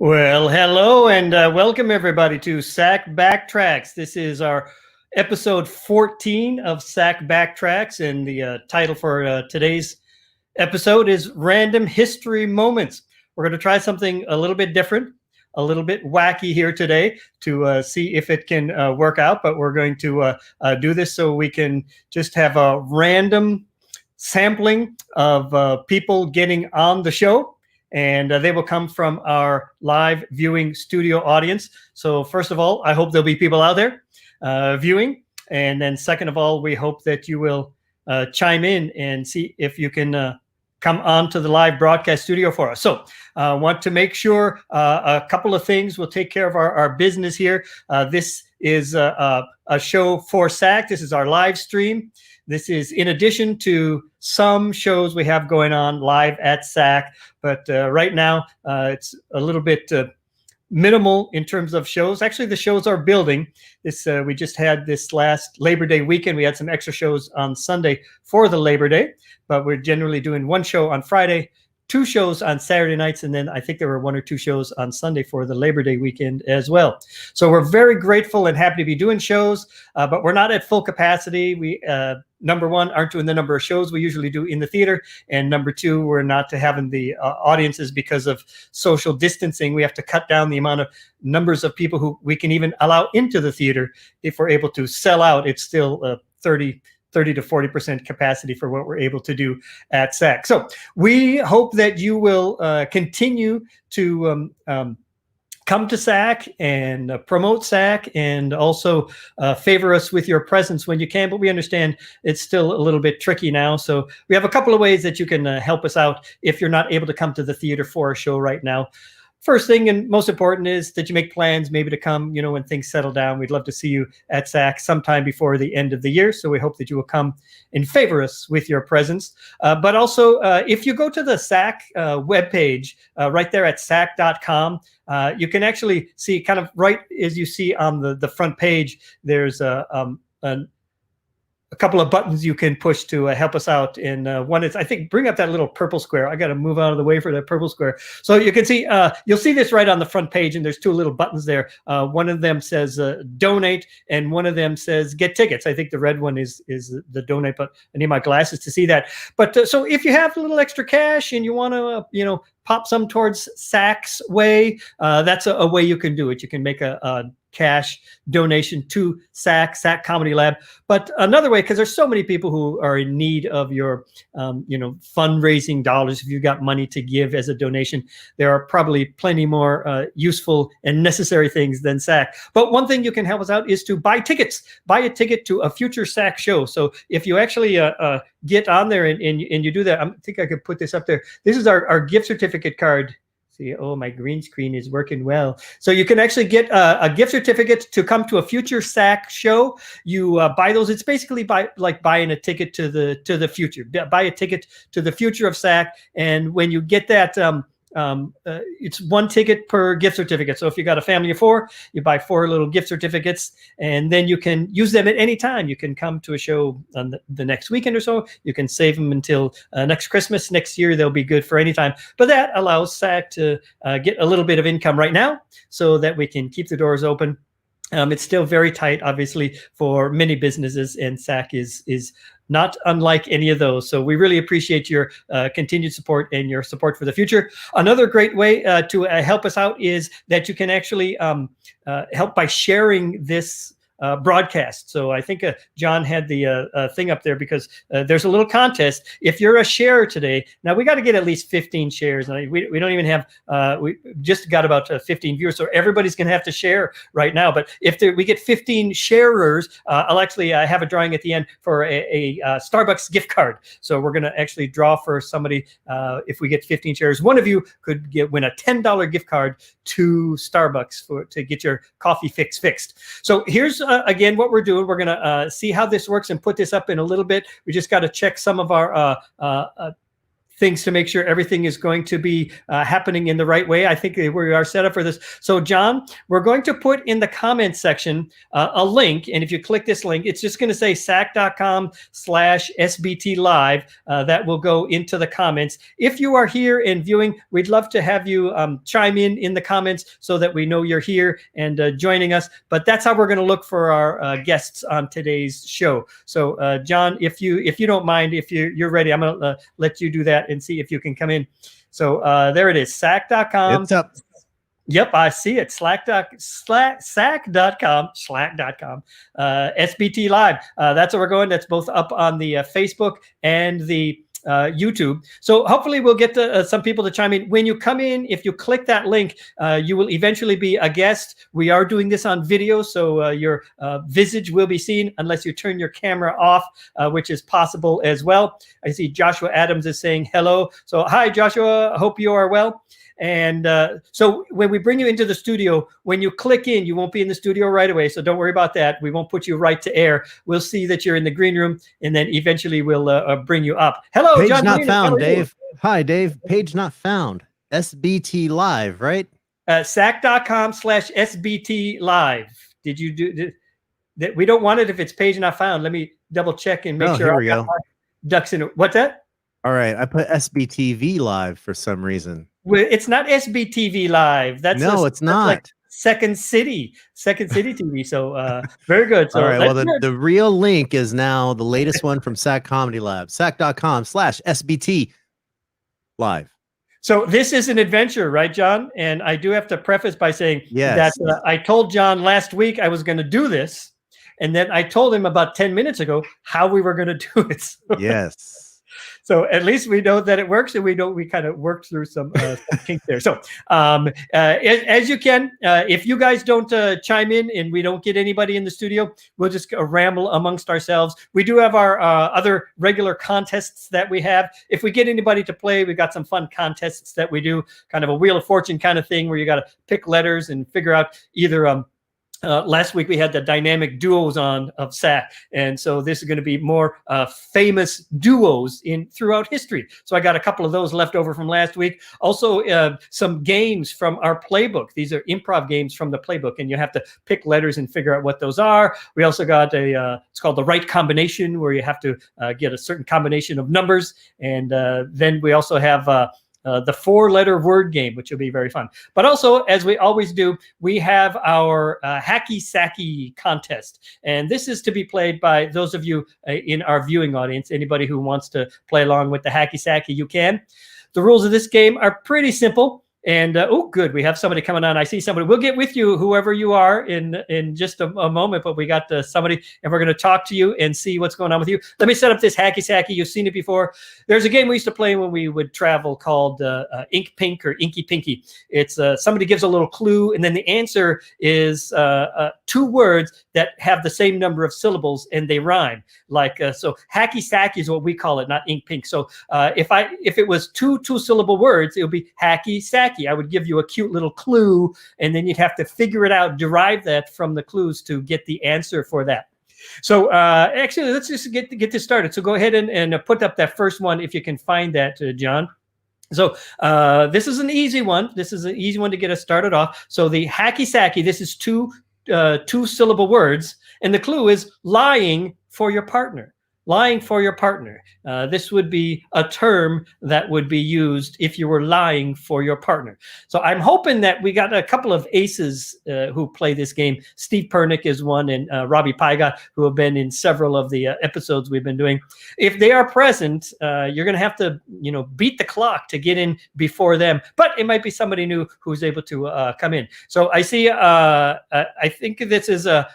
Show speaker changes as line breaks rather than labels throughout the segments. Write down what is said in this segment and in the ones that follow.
Well, hello and welcome everybody to SAK Bak Traks. This is our episode 14 of SAK Bak Traks, and the title for today's episode is Random History Moments. We're going to try something a little bit different, a little bit wacky here today to see if it can work out, but we're going to do this so we can just have a random sampling of people getting on the show. And they will come from our live viewing studio audience. So first of all, I hope there'll be people out there viewing. And then second of all, we hope that you will chime in and see if you can come on to the live broadcast studio for us. So I want to make sure a couple of things will take care of our business here. This is a show for SAK. This is our live stream. This is in addition to some shows we have going on live at SAK, but right now it's a little bit minimal in terms of shows. Actually, the shows are building. We just had this last Labor Day weekend. We had some extra shows on Sunday for the Labor Day, but we're generally doing one show on Friday, two shows on Saturday nights, and then I think there were one or two shows on Sunday for the Labor Day weekend as well. So we're very grateful and happy to be doing shows, but we're not at full capacity. We number one, aren't doing the number of shows we usually do in the theater. And number two, we're not having the audiences because of social distancing. We have to cut down the amount of numbers of people who we can even allow into the theater. If we're able to sell out, it's still 30 to 40% capacity for what we're able to do at SAK. So we hope that you will continue to come to SAK and promote SAK, and also favor us with your presence when you can. But we understand it's still a little bit tricky now. So we have a couple of ways that you can help us out if you're not able to come to the theater for a show right now. First thing and most important is that you make plans maybe to come, when things settle down. We'd love to see you at SAK sometime before the end of the year. So we hope that you will come and favor us with your presence. But also, if you go to the SAK webpage, right there at sak.com, you can actually see kind of right as you see on the front page, there's a couple of buttons you can push to help us out. And one is, I think, bring up that little purple square. I got to move out of the way for that purple square. So you can see, you'll see this right on the front page, and there's two little buttons there. One of them says donate, and one of them says get tickets. I think the red one is the donate, but I need my glasses to see that. But so if you have a little extra cash and you want to, pop some towards SAK's way, that's a way you can do it. You can make a cash donation to SAK Comedy Lab. But another way, because there's so many people who are in need of your, fundraising dollars. If you've got money to give as a donation, there are probably plenty more useful and necessary things than SAK. But one thing you can help us out is to buy tickets. Buy a ticket to a future SAK show. So if you actually get on there and you do that, I think I could put this up there. This is our gift certificate card. Oh, my green screen is working well. So you can actually get a gift certificate to come to a future SAK show. You buy those. It's basically like buying a ticket to the future. Buy a ticket to the future of SAK, and when you get that, it's one ticket per gift certificate. So if you got a family of four, you buy 4 little gift certificates, and then you can use them at any time. You can come to a show on the next weekend or so. You can save them until next Christmas. Next year, they'll be good for any time. But that allows SAK to get a little bit of income right now so that we can keep the doors open. It's still very tight, obviously, for many businesses, and SAK is not unlike any of those. So we really appreciate your continued support and your support for the future. Another great way to help us out is that you can actually help by sharing this broadcast. So I think John had the thing up there, because there's a little contest. If you're a sharer today, now we got to get at least 15 shares. And we don't even have, we just got about 15 viewers. So everybody's going to have to share right now. But if we get 15 sharers, I'll actually have a drawing at the end for a Starbucks gift card. So we're going to actually draw for somebody. If we get 15 sharers, one of you could win a $10 gift card to Starbucks to get your coffee fixed. So here's again what we're doing. We're going to see how this works and put this up in a little bit. We just got to check some of our things to make sure everything is going to be happening in the right way. I think we are set up for this. So, John, we're going to put in the comments section a link, and if you click this link, it's just going to say SAK.com/SBT Live. That will go into the comments. If you are here and viewing, we'd love to have you chime in the comments so that we know you're here and joining us. But that's how we're going to look for our guests on today's show. So, John, if you don't mind, if you're ready, I'm going to let you do that and see if you can come in. So there it is, SAK.com.
It's up.
Yep, I see it. SAK.com, SBT Live. That's where we're going. That's both up on the Facebook and the YouTube. So hopefully we'll get to, some people to chime in. When you come in, if you click that link, you will eventually be a guest. We are doing this on video, so your visage will be seen unless you turn your camera off, which is possible as well. I see Joshua Adams is saying hello. So hi, Joshua. I hope you are well. And so when we bring you into the studio, when you click in, you won't be in the studio right away. So don't worry about that. We won't put you right to air. We'll see that you're in the green room, and then eventually we'll bring you up. Hello,
Page
John.
not found, Dave. Hi, Dave. Page not found. SBT Live, right?
SAK.com/SBT Live. Did you do that? We don't want it if it's page not found. Let me double check and make sure.
Here we go.
Ducks in. What's that?
All right. I put SBTV Live for some reason.
It's not SBTV Live. That's
it's not.
Like Second City TV. So very good. So
all right. Well, the real link is now the latest one from SAK Comedy Lab. SAK.com/SBT Live.
So this is an adventure, right, John? And I do have to preface by saying
yes.
that I told John last week I was going to do this, and then I told him about 10 minutes ago how we were going to do it. So,
yes.
So at least we know that it works, and we kind of worked through some kinks there. So as you can, if you guys don't chime in and we don't get anybody in the studio, we'll just ramble amongst ourselves. We do have our other regular contests that we have. If we get anybody to play, we've got some fun contests that we do, kind of a Wheel of Fortune kind of thing where you got to pick letters and figure out either last week we had the dynamic duos of SAK, and so this is going to be more famous duos throughout history. So I got a couple of those left over from last week. Also, some games from our playbook. These are improv games from the playbook, and you have to pick letters and figure out what those are. We also got it's called the right combination, where you have to get a certain combination of numbers, and then we also have the 4-letter word game, which will be very fun. But also, as we always do, we have our Hacky Sacky contest. And this is to be played by those of you in our viewing audience. Anybody who wants to play along with the Hacky Sacky, you can. The rules of this game are pretty simple. And oh, good, we have somebody coming on. I see somebody. We'll get with you, whoever you are, in just a moment. But we got somebody, and we're going to talk to you and see what's going on with you. Let me set up this Hacky Sacky. You've seen it before. There's a game we used to play when we would travel called Ink Pink or Inky Pinky. It's somebody gives a little clue, and then the answer is 2 words that have the same number of syllables and they rhyme. Like so, Hacky Sacky is what we call it, not Ink Pink. So if it was 2 2-syllable words, it would be Hacky Sacky. I would give you a cute little clue, and then you'd have to figure it out, derive that from the clues to get the answer for that. So actually, let's just get this started. So go ahead and put up that first one if you can find that, John. So this is an easy one. This is an easy one to get us started off. So the Hacky Sacky, this is 2 2-syllable words, and the clue is lying for your partner. Lying for your partner. This would be a term that would be used if you were lying for your partner. So I'm hoping that we got a couple of aces who play this game. Steve Pernick is one, and Robbie Pyga, who have been in several of the episodes we've been doing. If they are present, you're going to have to, beat the clock to get in before them. But it might be somebody new who's able to come in. So I see. I think this is a.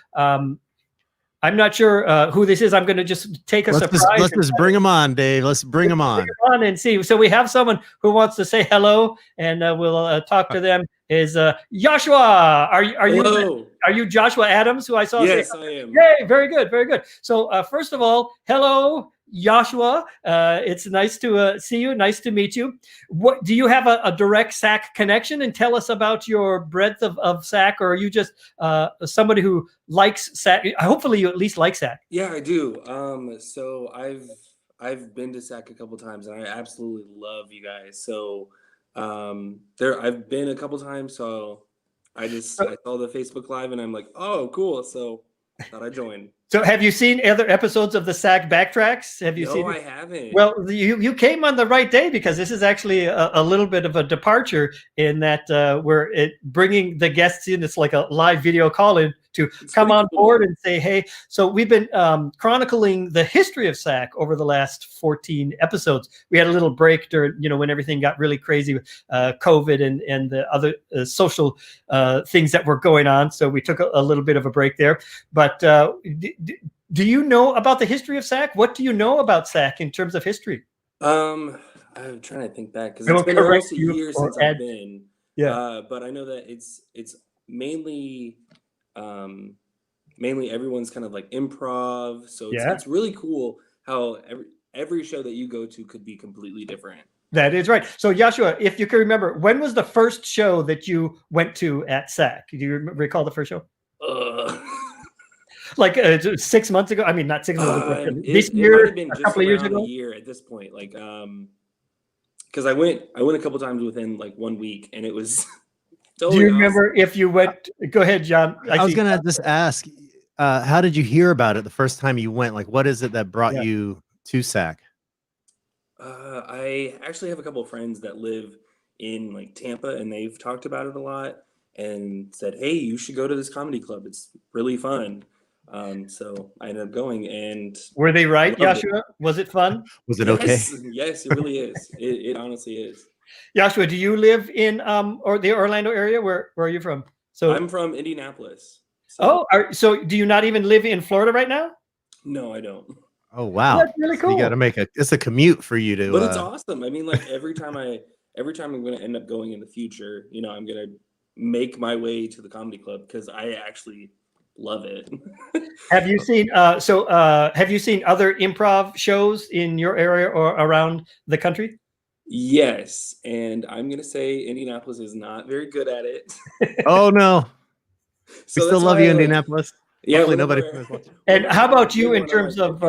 I'm not sure who this is. I'm going to just take a surprise.
Let's just bring them on, Dave. Let's bring them on.
And see. So we have someone who wants to say hello, and we'll talk to them. Is Joshua? Are you Joshua Adams, who I saw?
Yes,
say,
I am.
Yay! Very good, very good. So first of all, hello, Joshua. It's nice to see you. Nice to meet you. What do you have a direct SAK connection? And tell us about your breadth of SAK, or are you just somebody who likes SAK? Hopefully, you at least like SAK.
Yeah, I do. So I've been to SAK a couple times, and I absolutely love you guys. So I've been a couple times, so I saw the Facebook Live, and I'm like, oh, cool. So I thought I'd join.
So have you seen other episodes of the SAK Bak Traks? Have you seen it?
I haven't.
Well, you came on the right day, because this is actually a little bit of a departure in that we're bringing the guests in. It's like a live video call in to come on board and say, hey. So we've been chronicling the history of SAK over the last 14 episodes. We had a little break during, when everything got really crazy with COVID and the other social things that were going on. So we took a little bit of a break there. But do you know about the history of SAK? What do you know about SAK in terms of history?
I'm trying to think back, because it's been almost a year since I've been. Yeah. But I know that it's mainly everyone's kind of like improv. So it's really cool how every show that you go to could be completely different.
That is right. So Joshua, if you can remember, when was the first show that you went to at SAK? Do you recall the first show? Like 6 months ago? I mean, not 6 months ago. This year, a couple of years ago.
A year at this point, like, because I went a couple times within like 1 week, and it was. Totally.
Do you remember if you went? Go ahead, John.
I was gonna just ask, how did you hear about it the first time you went? Like, what is it that brought you to SAK?
I actually have a couple of friends that live in like Tampa, and they've talked about it a lot and said, "Hey, you should go to this comedy club. It's really fun." So I ended up going, and
were they right, Joshua? Was it fun?
Was it okay?
Yes, it really is. It honestly is.
Joshua, do you live in or the Orlando area? Where are you from? So
I'm from Indianapolis. So.
So do you not even live in Florida right now?
No, I don't.
Oh wow,
that's really cool.
So you got to it's a commute for you to.
But it's awesome. I mean, like every time I'm going to end up going in the future, I'm going to make my way to the comedy club because I actually love it.
Have you seen have you seen other improv shows in your area or around the country?
Yes, and I'm gonna say Indianapolis is not very good at it.
Oh no. So we still love you, Indianapolis.
Yeah,
hopefully nobody.
And how about you in terms of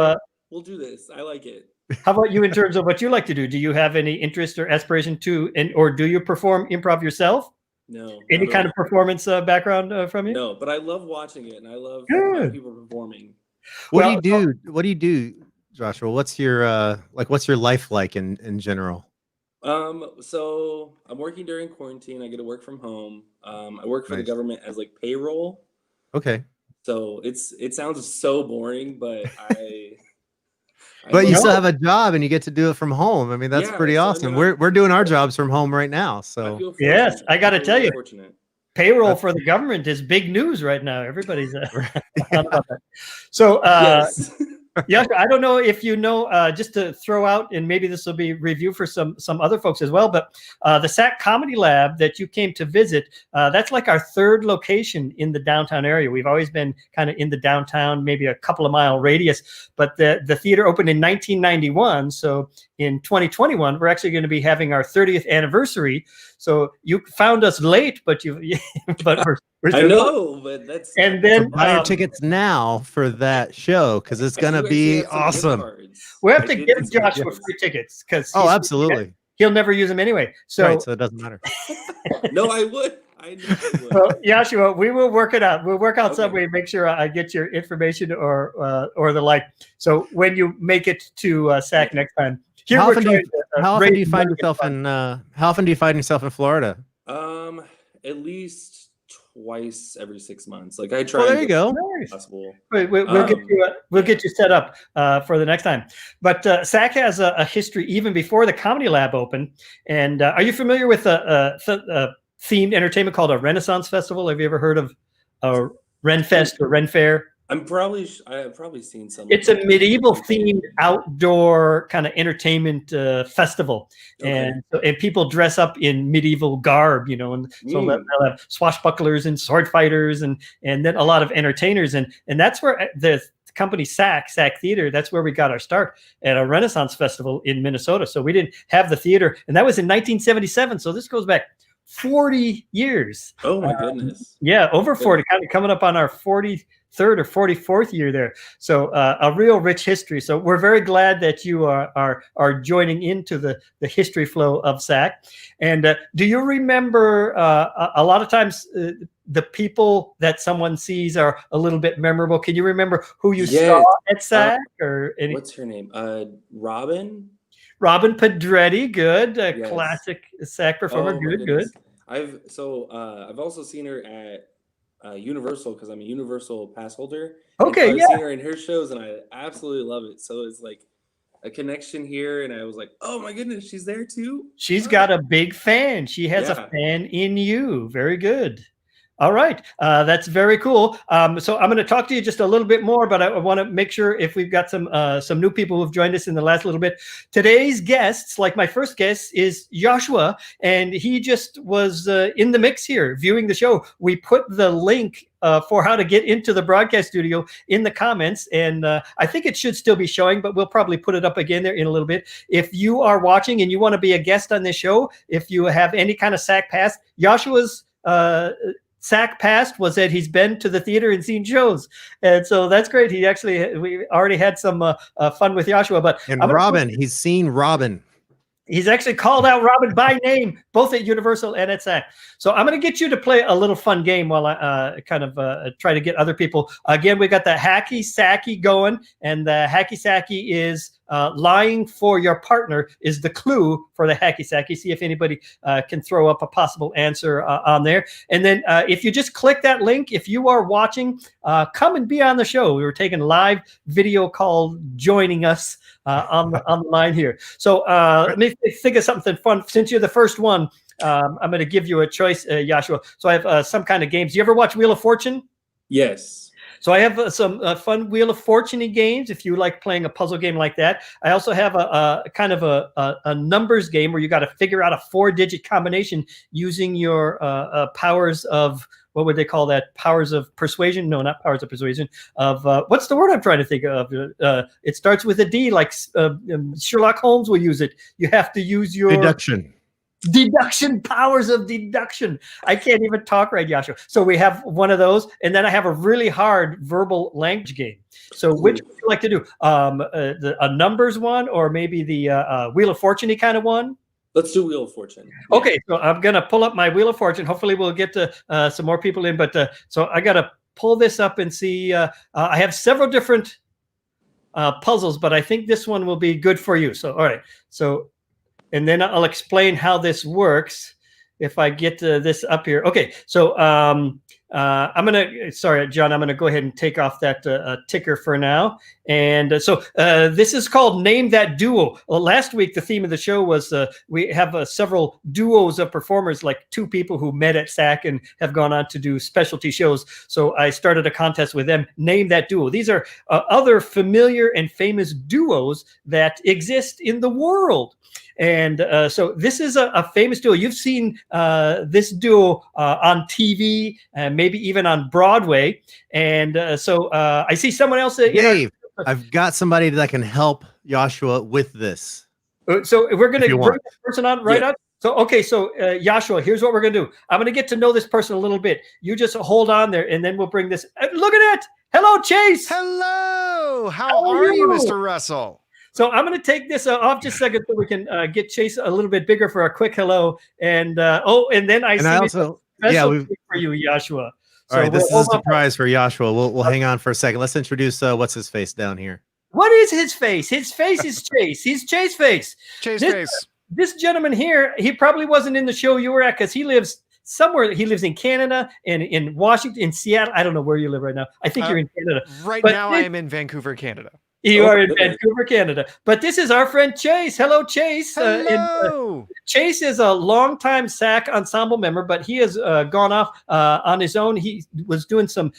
we'll do this. I like it.
How about you in terms of what you like to do? Do you have any interest or aspiration to or do you perform improv yourself?
No.
Any kind of performance background from you?
No, but I love watching it, and I love people performing.
What do you do? What do you do, Joshua? What's your what's your life like in general?
So I'm working during quarantine. I get to work from home. I work for the government as like payroll.
Okay.
So it sounds so boring, but
but you still have a job and you get to do it from home. I mean, that's pretty awesome. We're doing our jobs from home right now. So
yes, I got to tell you, payroll for the government is big news right now. Everybody's about that. So yes. Yeah, I don't know if you know, just to throw out, and maybe this will be review for some other folks as well, but the SAK Comedy Lab that you came to visit, that's like our third location in the downtown area. We've always been kind of in the downtown, maybe a couple of mile radius, but the theater opened in 1991. So in 2021, we're actually going to be having our 30th anniversary. So you found us late, but we're
I know, but that's
and then buy your tickets now for that show because it's gonna be awesome.
We have to give Joshua free tickets because
absolutely,
he'll never use them anyway. So
it doesn't matter.
No, I would. I would.
Well, Joshua, we will work it out. We'll work out some way. Make sure I get your information or the like. So when you make it to SAK next time.
How often do you find yourself in Florida?
At least twice every 6 months. Like I try.
Well, there you go.
Possible.
We'll get you set up for the next time. But SAK has a history even before the Comedy Lab opened. And are you familiar with a themed entertainment called a Renaissance Festival? Have you ever heard of a Ren Fest or Ren Fair?
I have probably seen some.
It's a medieval themed outdoor kind of entertainment festival, and people dress up in medieval garb, and so they'll have swashbucklers and sword fighters, and then a lot of entertainers, and that's where the company SAK Theater. That's where we got our start at a Renaissance Festival in Minnesota. So we didn't have the theater, and that was in 1977. So this goes back 40 years.
Oh my goodness.
Yeah, over 40, kind of coming up on our 45th 43rd or 44th year there. So a real rich history. So we're very glad that you are joining into the history flow of SAK. And do you remember a lot of times the people that someone sees are a little bit memorable? Can you remember who you saw at SAK or any?
What's her name? Robin?
Robin Pedretti, good.
Yes.
Classic SAK performer,
Oh, my
good.
goodness. I've also seen her at Universal because I'm a Universal pass holder.
Okay,
and so I've seen her in her shows and I absolutely love it. So it's like a connection here, and I was like, oh my goodness, she's there too.
She's got a big fan. She has a fan in you. Very good. All right, that's very cool. So I'm going to talk to you just a little bit more, but I want to make sure if we've got some new people who've joined us in the last little bit. Today's guests, like my first guest, is Joshua, and he just was in the mix here, viewing the show. We put the link for how to get into the broadcast studio in the comments, and I think it should still be showing, but we'll probably put it up again there in a little bit. If you are watching and you want to be a guest on this show, if you have any kind of SAK pass, Joshua's SAK past was that he's been to the theater and seen shows, and so that's great. We already had some fun with Joshua, but
Robin, he's seen Robin.
He's actually called out Robin by name, both at Universal and at SAK. So I'm going to get you to play a little fun game while I try to get other people. Again, we got the hacky sacky going, and the hacky sacky is lying for your partner is the clue for the hacky sacky. See if anybody can throw up a possible answer on there. And then if you just click that link, if you are watching, come and be on the show. We were taking live video call joining us on the line here. So let me think of something fun. Since you're the first one, I'm going to give you a choice, Joshua. So I have some kind of games. Do you ever watch Wheel of Fortune?
Yes.
So I have some fun Wheel of Fortune games if you like playing a puzzle game like that. I also have a kind of a numbers game where you got to figure out a 4-digit combination using your powers of, what would they call that? Powers of persuasion? No, not powers of persuasion. Of what's the word I'm trying to think of? It starts with a D, like Sherlock Holmes will use it. You have to use your deduction, powers of deduction. I can't even talk right, Joshua. So we have one of those, and then I have a really hard verbal language game. So which would you like to do? A numbers one, or maybe the Wheel of Fortune kind of one?
Let's do Wheel of Fortune.
Okay, so I'm gonna pull up my Wheel of Fortune. Hopefully we'll get to some more people in, but so I gotta pull this up and see. I have several different puzzles, but I think this one will be good for you. So all right, so. And then I'll explain how this works if I get this up here. Okay, so I'm sorry, John, I'm going to go ahead and take off that ticker for now. And so this is called Name That Duo. Well, last week, the theme of the show was we have several duos of performers, like two people who met at SAK and have gone on to do specialty shows. So I started a contest with them, Name That Duo. These are other familiar and famous duos that exist in the world. And so this is a famous duo. You've seen this duo on TV, maybe even on Broadway. And so I see someone else.
Dave, I've got somebody that can help Joshua with this.
So we're going to bring this person on right up. So, okay, so Joshua, here's what we're going to do. I'm going to get to know this person a little bit. You just hold on there, and then we'll bring this. Look at it. Hello, Chase.
Hello. How are you, Mr. Russell?
So I'm going to take this off just a second so we can get Chase a little bit bigger for a quick hello. And and then I also for you, Joshua. So
all right, this is a surprise for Joshua. We'll hang on for a second. Let's introduce what's his face down here.
What is his face? His face is Chase. He's Chase Face. This gentleman here, he probably wasn't in the show you were at because he lives somewhere. He lives in Canada and in Washington, in Seattle. I don't know where you live right now. I think you're in Canada.
Right now, I am in Vancouver, Canada.
You are in Vancouver, Canada. But this is our friend Chase. Hello, Chase.
Hello.
Chase is a longtime SAK ensemble member, but he has gone off on his own. He was doing some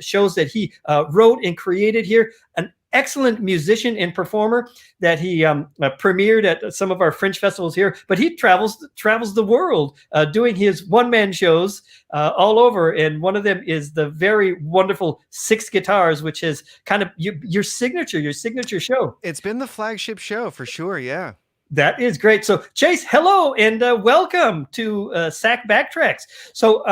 shows that he wrote and created here. An excellent musician and performer that he premiered at some of our Fringe festivals here. But he travels the world doing his one-man shows all over. And one of them is the very wonderful Six Guitars, which is kind of your signature show.
It's been the flagship show for sure. Yeah.
That is great. So Chase, hello and welcome to SAK Bak Traks. So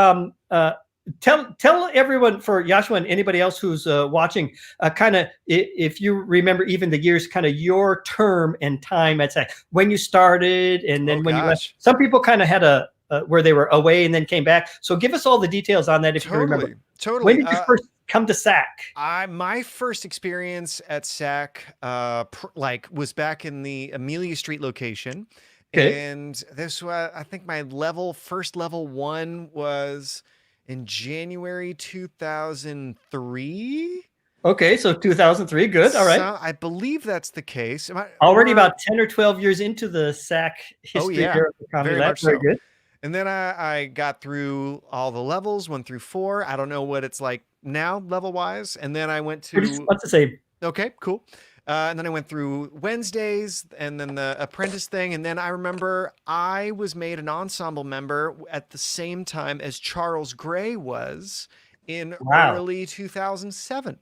tell everyone, for Joshua and anybody else who's watching, kind of, if you remember even the years, kind of your term and time at SAK, when you started, and then when you left.
Gosh.
Some people kind of had a where they were away and then came back. So give us all the details on that if you can remember.
Totally.
When did you first come to SAK?
My first experience at SAK was back in the Amelia Street location.
Okay.
And this was, I think my first level 1 was in January 2003.
Okay, so 2003, good, all right.
So I believe that's the case.
Already about 10 or 12 years into the SAK history here at the Comedy
very
Lab.
much
Very
so.
good.
And then I got through all the levels, 1 through 4. I don't know what it's like now level-wise. And then I went
Pretty
to...
much the same.
Okay, cool. And then I went through Wednesdays and then the apprentice thing. And then I remember I was made an ensemble member at the same time as Charles Gray was in early 2007.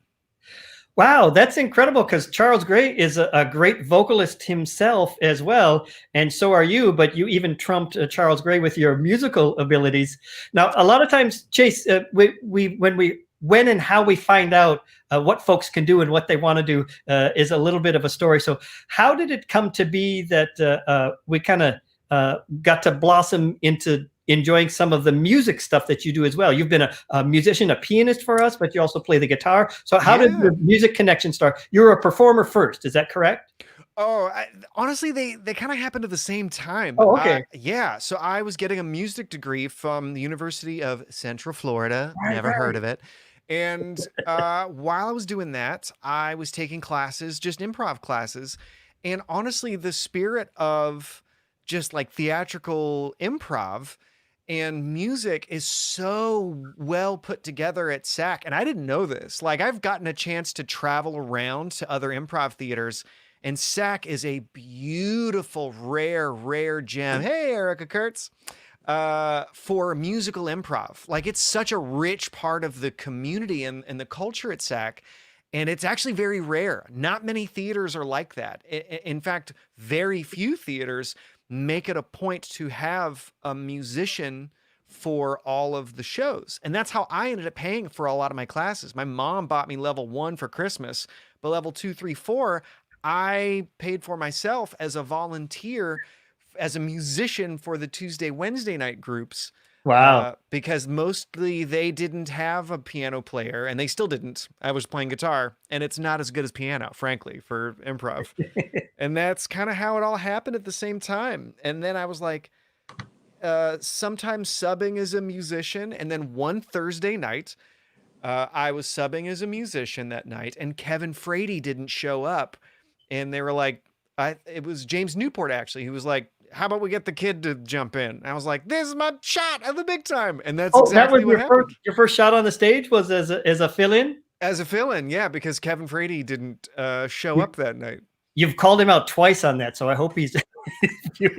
Wow, that's incredible, because Charles Gray is a great vocalist himself as well, and so are you, but you even trumped Charles Gray with your musical abilities. Now, a lot of times, Chase, when and how we find out what folks can do and what they want to do is a little bit of a story. So how did it come to be that we kind of got to blossom into enjoying some of the music stuff that you do as well? You've been a musician, a pianist for us, but you also play the guitar. So how did the music connection start? You were a performer first, is that correct?
Oh, honestly, they kind of happened at the same time.
Oh, okay.
Yeah, so I was getting a music degree from the University of Central Florida. Never heard of it. And while I was doing that, I was taking classes, just improv classes. And honestly, the spirit of just like theatrical improv and music is so well put together at SAK. And I didn't know this. Like, I've gotten a chance to travel around to other improv theaters, and SAK is a beautiful, rare gem. Hey, Erica Kurtz. For musical improv. Like, it's such a rich part of the community and the culture at SAK. And it's actually very rare. Not many theaters are like that. In fact, very few theaters make it a point to have a musician for all of the shows. And that's how I ended up paying for a lot of my classes. My mom bought me level 1 for Christmas, but level 2, 3, 4, I paid for myself as a volunteer, as a musician for the Tuesday, Wednesday night groups.
Wow.
Because mostly they didn't have a piano player, and they still didn't. I was playing guitar, and it's not as good as piano, frankly, for improv. And that's kind of how it all happened at the same time. And then I was like, sometimes subbing as a musician. And then one Thursday night, I was subbing as a musician that night, and Kevin Frady didn't show up. And they were like, it was James Newport, actually. He was like, how about we get the kid to jump in? I was like, this is my shot at the big time. And that's exactly what happened.
Your first shot on the stage was as a fill-in?
As a fill-in, yeah, because Kevin Frady didn't show up that night.
You've called him out twice on that, so I hope he's...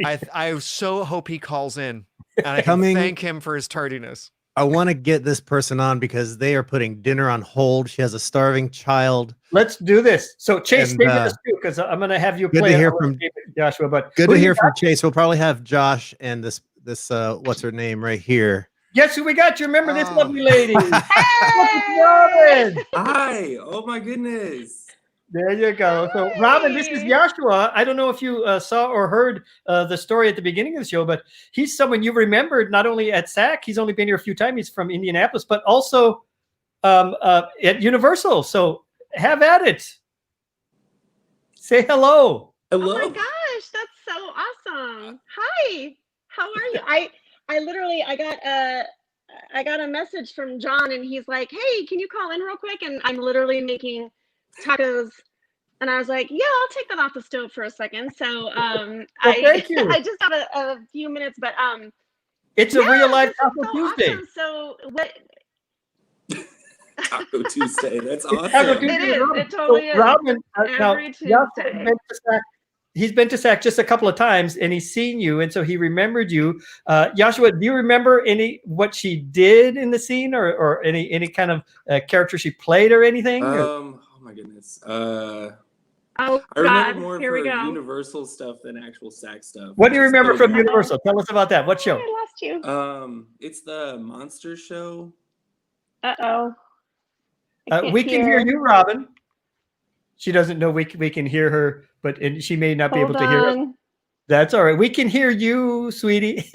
I so hope he calls in. And I can thank him for his tardiness.
I want to get this person on because they are putting dinner on hold. She has a starving child.
Let's do this. So Chase, stay with us too, because I'm going to have you play.
Good to hear from
Joshua. But
good to hear from Chase. We'll probably have Josh and this what's her name right here.
Guess who we got? You remember this lovely lady?
Hey!
Robin.
Hi! Oh my goodness.
There you go. So, Robin, this is Joshua. I don't know if you saw or heard the story at the beginning of the show, but he's someone you remembered not only at SAK, he's only been here a few times, he's from Indianapolis, but also at Universal. So have at it. Say hello.
Hello.
Oh my gosh, that's so awesome. Hi, how are you? I literally I got a message from John, and he's like, hey, can you call in real quick? And I'm literally making tacos, and I was like, yeah, I'll take that off the stove for a second. So
thank you.
I just have a few minutes, but
it's a real life Taco Tuesday.
Awesome. So what?
Taco Tuesday. That's awesome.
It is. It totally is.
Robin,
every Tuesday.
He's been to SAK just a couple of times, and he's seen you, and so he remembered you. Joshua, do you remember what she did in the scene, or any kind of character she played or anything?
Oh my goodness.
Oh
I remember
God!
more
Here
for
we go.
Universal stuff than actual SAK stuff.
What do you remember from
bad.
Universal? Tell us about that. What show?
I lost you.
It's the Monster Show.
Uh-oh.
We can hear you, Robin. She doesn't know we can hear her, but she may not be able to hear us. That's all right. We can hear you, sweetie.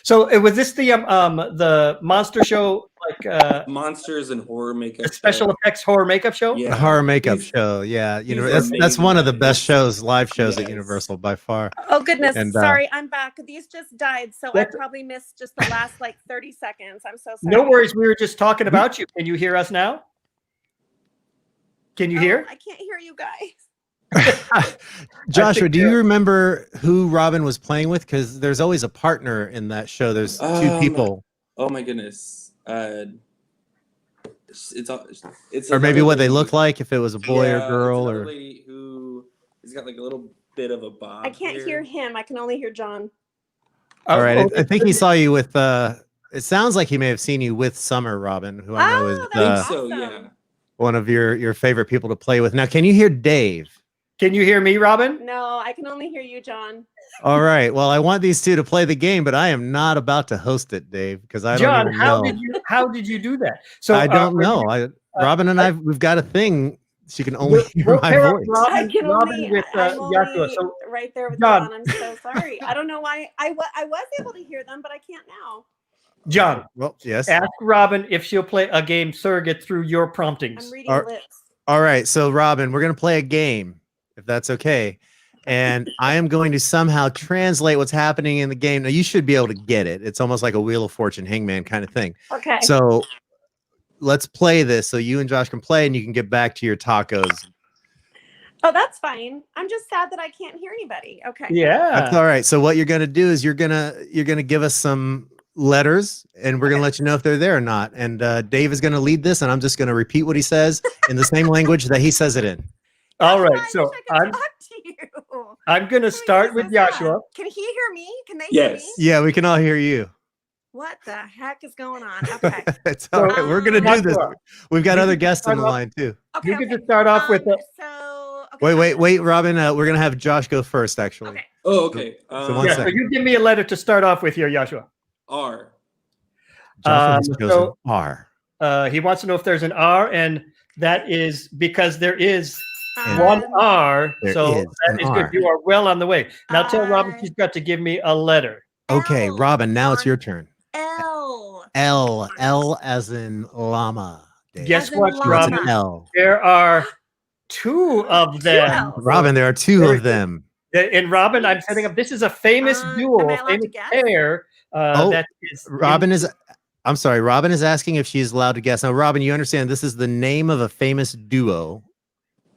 So was this the monster show, like
monsters and horror makeup,
special effects horror makeup show?
Yeah,
The horror makeup show. Yeah, you know, that's one of the best shows, live shows at Universal by far.
Oh goodness,
And,
sorry, I'm back. These just died, so I probably missed just the last like 30 seconds. I'm so sorry.
No worries. We were just talking about you. Can you hear us now? Can you hear?
I can't hear you guys.
Joshua, do you remember who Robin was playing with? Because there's always a partner in that show. There's two people.
Oh my goodness. It's
or maybe what they look like, if it was a boy or girl,
it's
or
lady who has got like a little bit of a bob.
I can't hear him. I can only hear John.
all right. I think he saw you with. It sounds like he may have seen you with Summer, Robin, who I know is
so yeah,
one of your favorite people to play with. Now, can you hear Dave?
Can you hear me, Robin?
No, I can only hear you, John.
All right. Well, I want these two to play the game, but I am not about to host it, Dave, because I don't even know.
How did you do that? So
I don't know. Robin and we've got a my voice.
I can only,
with Joshua. So
right there with
John.
John. I'm so sorry. I don't know why I was able to hear them, but I can't now.
John.
Well, yes.
Ask Robin if she'll play a game surrogate through your promptings.
I'm reading lips.
All right. So, Robin, we're going to play a game, if that's okay. And I am going to somehow translate what's happening in the game. Now, you should be able to get it. It's almost like a Wheel of Fortune hangman kind of thing.
Okay.
So let's play this so you and Josh can play and you can get back to your tacos.
Oh, that's fine. I'm just sad that I can't hear anybody. Okay.
Yeah.
That's all right. So what you're going to do is you're going to give us some letters and we're going to let you know if they're there or not. And Dave is going to lead this and I'm just going to repeat what he says in the same language that he says it in.
All right. So I'm going to start with Joshua.
Can he hear me? Can they hear me?
Yeah, we can all hear you.
What the heck is going on? Okay.
It's all right. We're going to do this. We've got other guests on the line too.
Okay,
you can just start off with
wait, Robin. We're going to have Josh go first, actually.
Okay.
Oh, okay.
So you give me a letter to start off with here, Joshua.
R.
Joshua R.
He wants to know if there's an R, and that is because there is one R. So that is good. You are well on the way. Now tell Robin she's got to give me a letter.
Okay, Robin, now it's your turn.
L.
L as in llama. Dave.
Guess what, Robin?
L.
There are two of them.
Robin, there are two of them.
And Robin, I'm setting up. This is a famous duo, a famous pair. That is
Robin is. I'm sorry. Robin is asking if she's allowed to guess. Now, Robin, you understand this is the name of a famous duo.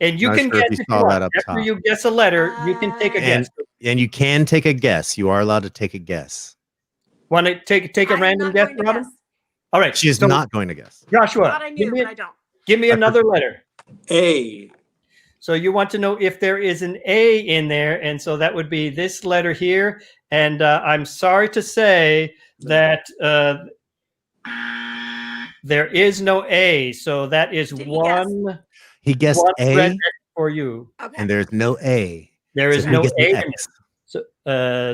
And you can guess if you want. After you guess a letter, you can take a guess.
And you can take a guess. You are allowed to take a guess.
Want to take a random guess, Robin? All right.
She is not going to guess.
Joshua, give me another letter.
A.
So you want to know if there is an A in there, and so that would be this letter here. And I'm sorry to say that there is no A. So that is one.
He guessed A
for you.
Okay.
And there's no A.
There is no A in it.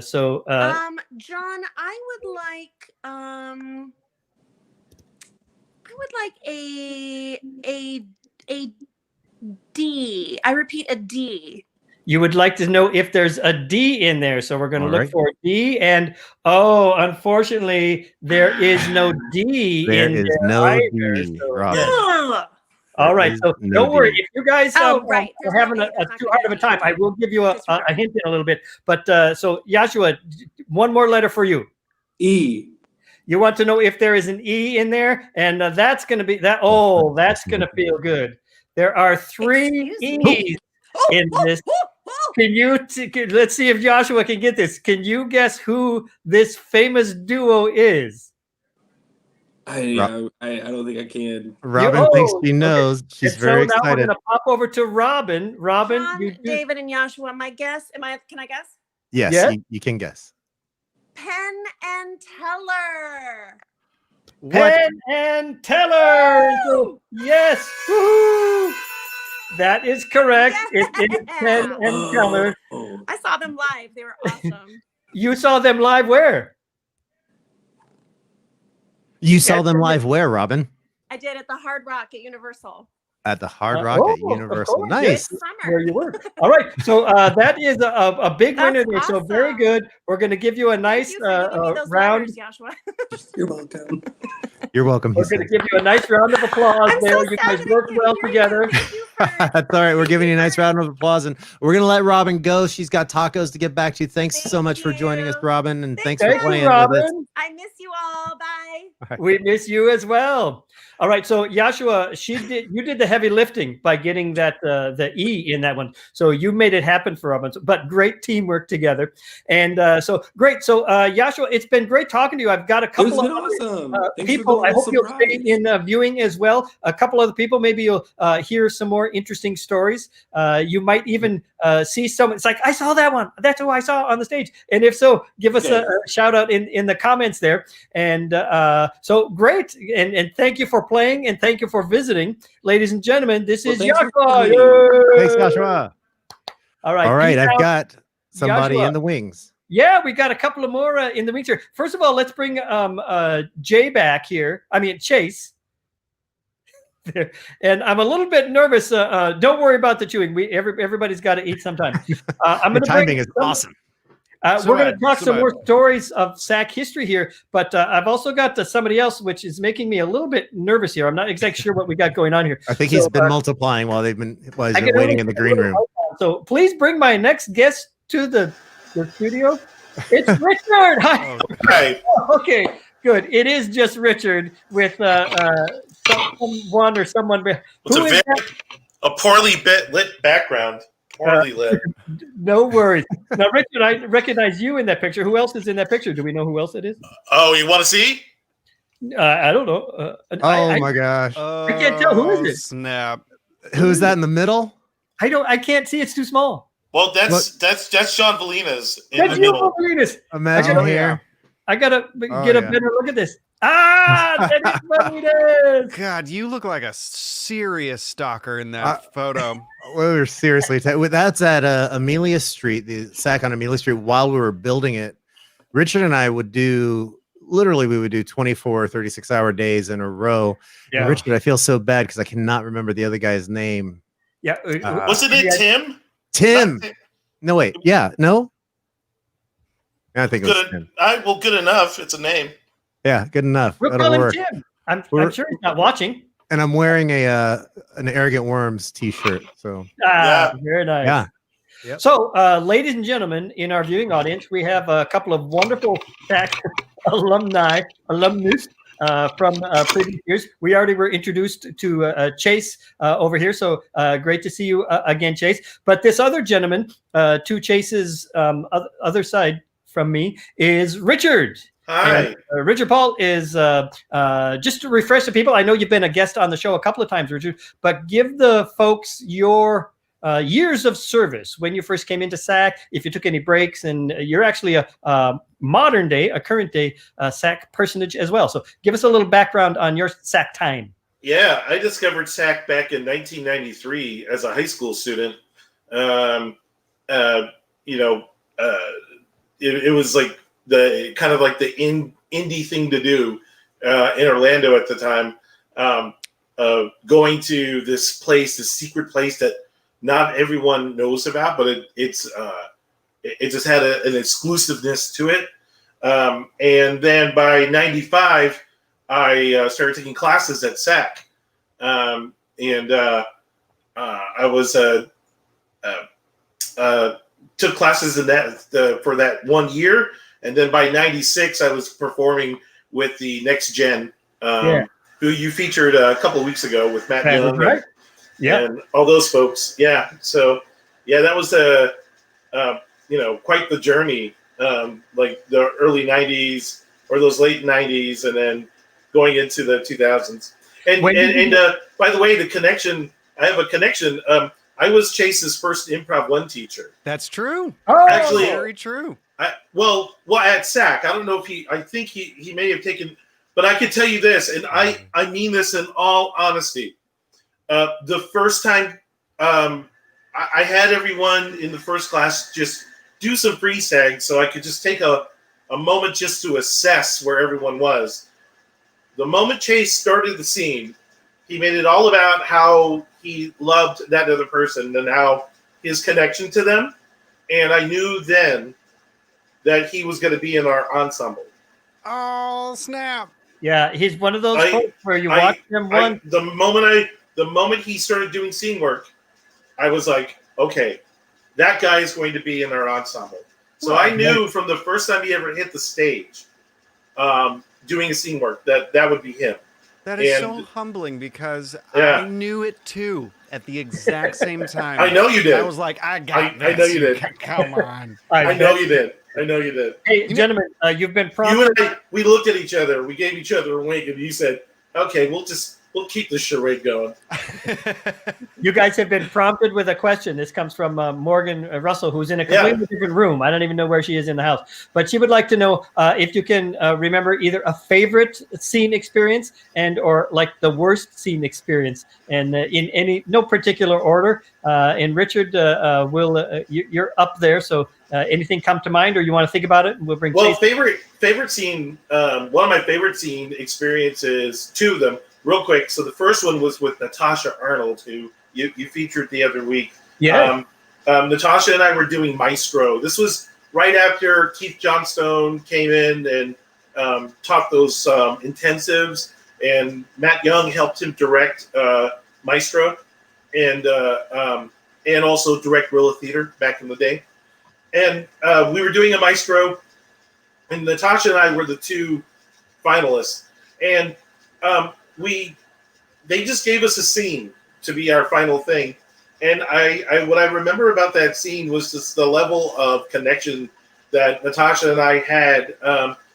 So
John, I would like a D. I repeat, a D.
You would like to know if there's a D in there. So we're going to look for a D. And unfortunately, there is no D in there. There is no D.
So,
all right. So don't worry. If you guys are having a too hard of a time, I will give you a hint in a little bit. But so Joshua, one more letter for you.
E.
You want to know if there is an E in there, and that's going to be that. Oh, that's going to feel good. There are three E's in this. Can you? Let's see if Joshua can get this. Can you guess who this famous duo is?
I don't think I can.
Robin thinks she knows. She's very excited.
Now we're going to pop over to Robin. Robin,
John, David, and Joshua. My guess. Can I guess?
Yes, you can guess.
Penn and Teller.
Penn and Teller. So, yes. Woo-hoo. That is correct.
Yeah.
It is Penn and Teller.
I saw them live. They were awesome.
You saw them live where?
You saw them live where, Robin?
I did at the Hard Rock at Universal.
At the Hard Rock at
of
Universal.
course,
Nice.
yes.
Summer.
Where you were. All right. So that is a big winner
That's
there. So very
awesome.
good. We're going to give you a
Thank
nice
you for giving me those
round.
letters, Joshua.
You're welcome.
You're welcome.
We're going to give you a nice round of applause
I'm
there.
so
You
sad
guys
that I
worked
couldn't
well
hear you.
together.
Thank you for
That's all right. We're giving you a nice round of applause, and we're gonna let Robin go. She's got tacos to get back to. Thanks so
Thank
much for joining us,
you.
Robin, and thanks
Thank
for
you,
playing with us.
Robin.
I miss you all. Bye.
We miss you as well. All right, so Joshua, you did the heavy lifting by getting that the E in that one. So you made it happen for Robin. But great teamwork together, and so great. So Joshua, it's been great talking to you. I've got a
It's
couple
been
of
awesome. Thanks for
people.
doing
I
the
hope you'll stay
surprise.
in viewing as well. A couple other people. Maybe you'll hear some more interesting stories. You might even see someone. It's like, I saw that one. That's who I saw on the stage. And if so, give us a shout out in the comments there. And so great. And thank you for playing, and thank you for visiting. Ladies and gentlemen, this is
thanks for
Joshua.
having me.
Yay!
Thanks, Joshua.
All right.
All right,
peace
I've
out.
got somebody
Joshua.
in the wings.
Yeah, we got a couple of more in the wings here. First of all, let's bring Jay back here. I mean, Chase. And I'm a little bit nervous. Don't worry about the chewing. Everybody's got to eat sometime. I'm
Your
going to
timing is awesome.
we're going to talk some more stories of SAK history here, but I've also got somebody else, which is making me a little bit nervous here. I'm not exactly sure what we got going on here.
I think he's been multiplying while he's been waiting in the green room.
So please bring my next guest to the studio. It's Richard. Hi.
Right.
Okay, good. It is just Richard with someone or someone.
It's
Who is that?
a poorly lit background. Poorly lit.
No worries. Now, Richard, I recognize you in that picture. Who else is in that picture? Do we know who else it is?
Oh, you want to see?
I don't know.
My gosh.
I can't tell. Who is it?
Snap.
Who's that in the middle?
I can't see. It's too small.
Well, that's Sean Valina's in
That's
the
you,
middle.
Venus.
Imagine
Oh,
here.
I gotta get a better look at this. That is Venus.
God, you look like a serious stalker in that photo.
We're seriously that's at Amelia Street, the SAK on Amelia Street. While we were building it, Richard and I would we would do 24 or 36-hour days in a row.
Yeah.
And Richard, I feel so bad because I cannot remember the other guy's name.
Yeah.
Wasn't it Tim?
Tim. No, wait. Yeah. No. I think it was
Good.
Tim.
Good enough. It's a name.
Yeah, good enough.
We'll
That'll
call him
work.
Tim. I'm sure he's not watching.
And I'm wearing an Arrogant Worms t-shirt. So
Very nice.
yeah.
Yep.
So, ladies and gentlemen, in our viewing audience, we have a couple of wonderful SAK alumnus from previous years. We already were introduced to Chase over here, so great to see you again, Chase. But this other gentleman, to Chase's other side from me, is Richard.
Hi.
And, Richard Paul is just to refresh the people. I know you've been a guest on the show a couple of times, Richard, but give the folks your years of service when you first came into SAK, if you took any breaks, and you're actually a current day SAK personage as well. So give us a little background on your SAK time.
Yeah, I discovered SAK back in 1993 as a high school student. It was like the kind of like the indie thing to do in Orlando at the time. Going to this place, this secret place that not everyone knows about, but it just had an exclusiveness to it. And then by 95, I started taking classes at SAK. I was took classes in that for that 1 year. And then by 96, I was performing with the Next Gen, who you featured a couple of weeks ago with Matt Young.
Right. Yeah.
And all those folks. Yeah. So, yeah, that was quite the journey. Like the early 90s or those late 90s, and then going into the 2000s. And by the way, I have a connection. I was Chase's first Improv 1 teacher.
That's true.
Oh,
Actually,
very true.
Well, at SAK, I don't know if I think he may have taken, but I could tell you this, and I mean this in all honesty. The first time I had everyone in the first class just do some pre-sag so I could just take a moment just to assess where everyone was. The moment Chase started the scene, he made it all about how he loved that other person and how his connection to them. And I knew then that he was going to be in our ensemble.
Oh snap!
Yeah, he's one of those folks where you watch him once.
The moment he started doing scene work, I was like, okay, that guy is going to be in our ensemble. So I knew from the first time he ever hit the stage, doing a scene work, that would be him.
That is so humbling because I knew it too at the exact same time.
I know you did.
I was like, I got this.
I know you did.
Come on.
I know you did. I know you did.
Hey, gentlemen, you've been promised.
You and I, we looked at each other. We gave each other a wink, and you said, "Okay, we'll keep this charade going."
You guys have been prompted with a question. This comes from Morgan Russell, who's in a completely different room. I don't even know where she is in the house, but she would like to know if you can remember either a favorite scene experience or like the worst scene experience, and in no particular order. And Richard, you're up there, so anything come to mind, or you want to think about it? And we'll bring.
Well, favorite scene. One of my favorite scene experiences. Two of them. Real quick, so the first one was with Natasha Arnold, who you featured the other week.
Yeah.
Natasha and I were doing Maestro. This was right after Keith Johnstone came in and taught those intensives, and Matt Young helped him direct Maestro, and also direct Rilla Theater back in the day. And we were doing a Maestro, and Natasha and I were the two finalists, and they just gave us a scene to be our final thing. And what I remember about that scene was just the level of connection that Natasha and I had.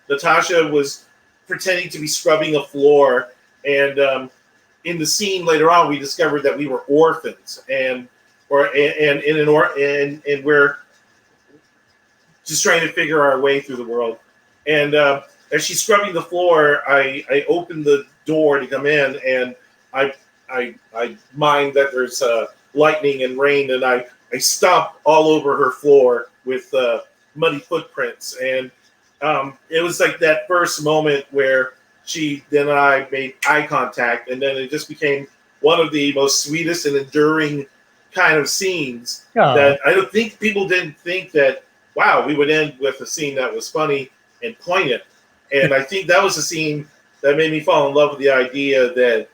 Natasha was pretending to be scrubbing a floor, and in the scene later on, we discovered that we were orphans, and we're just trying to figure our way through the world. And as she's scrubbing the floor, I opened the door to come in, and I mind that there's lightning and rain, and I stomp all over her floor with muddy footprints. And it was like that first moment where she then and I made eye contact, and then it just became one of the most sweetest and enduring kind of scenes that I don't think people didn't think that, wow, we would end with a scene that was funny and poignant. And I think that was a scene that made me fall in love with the idea that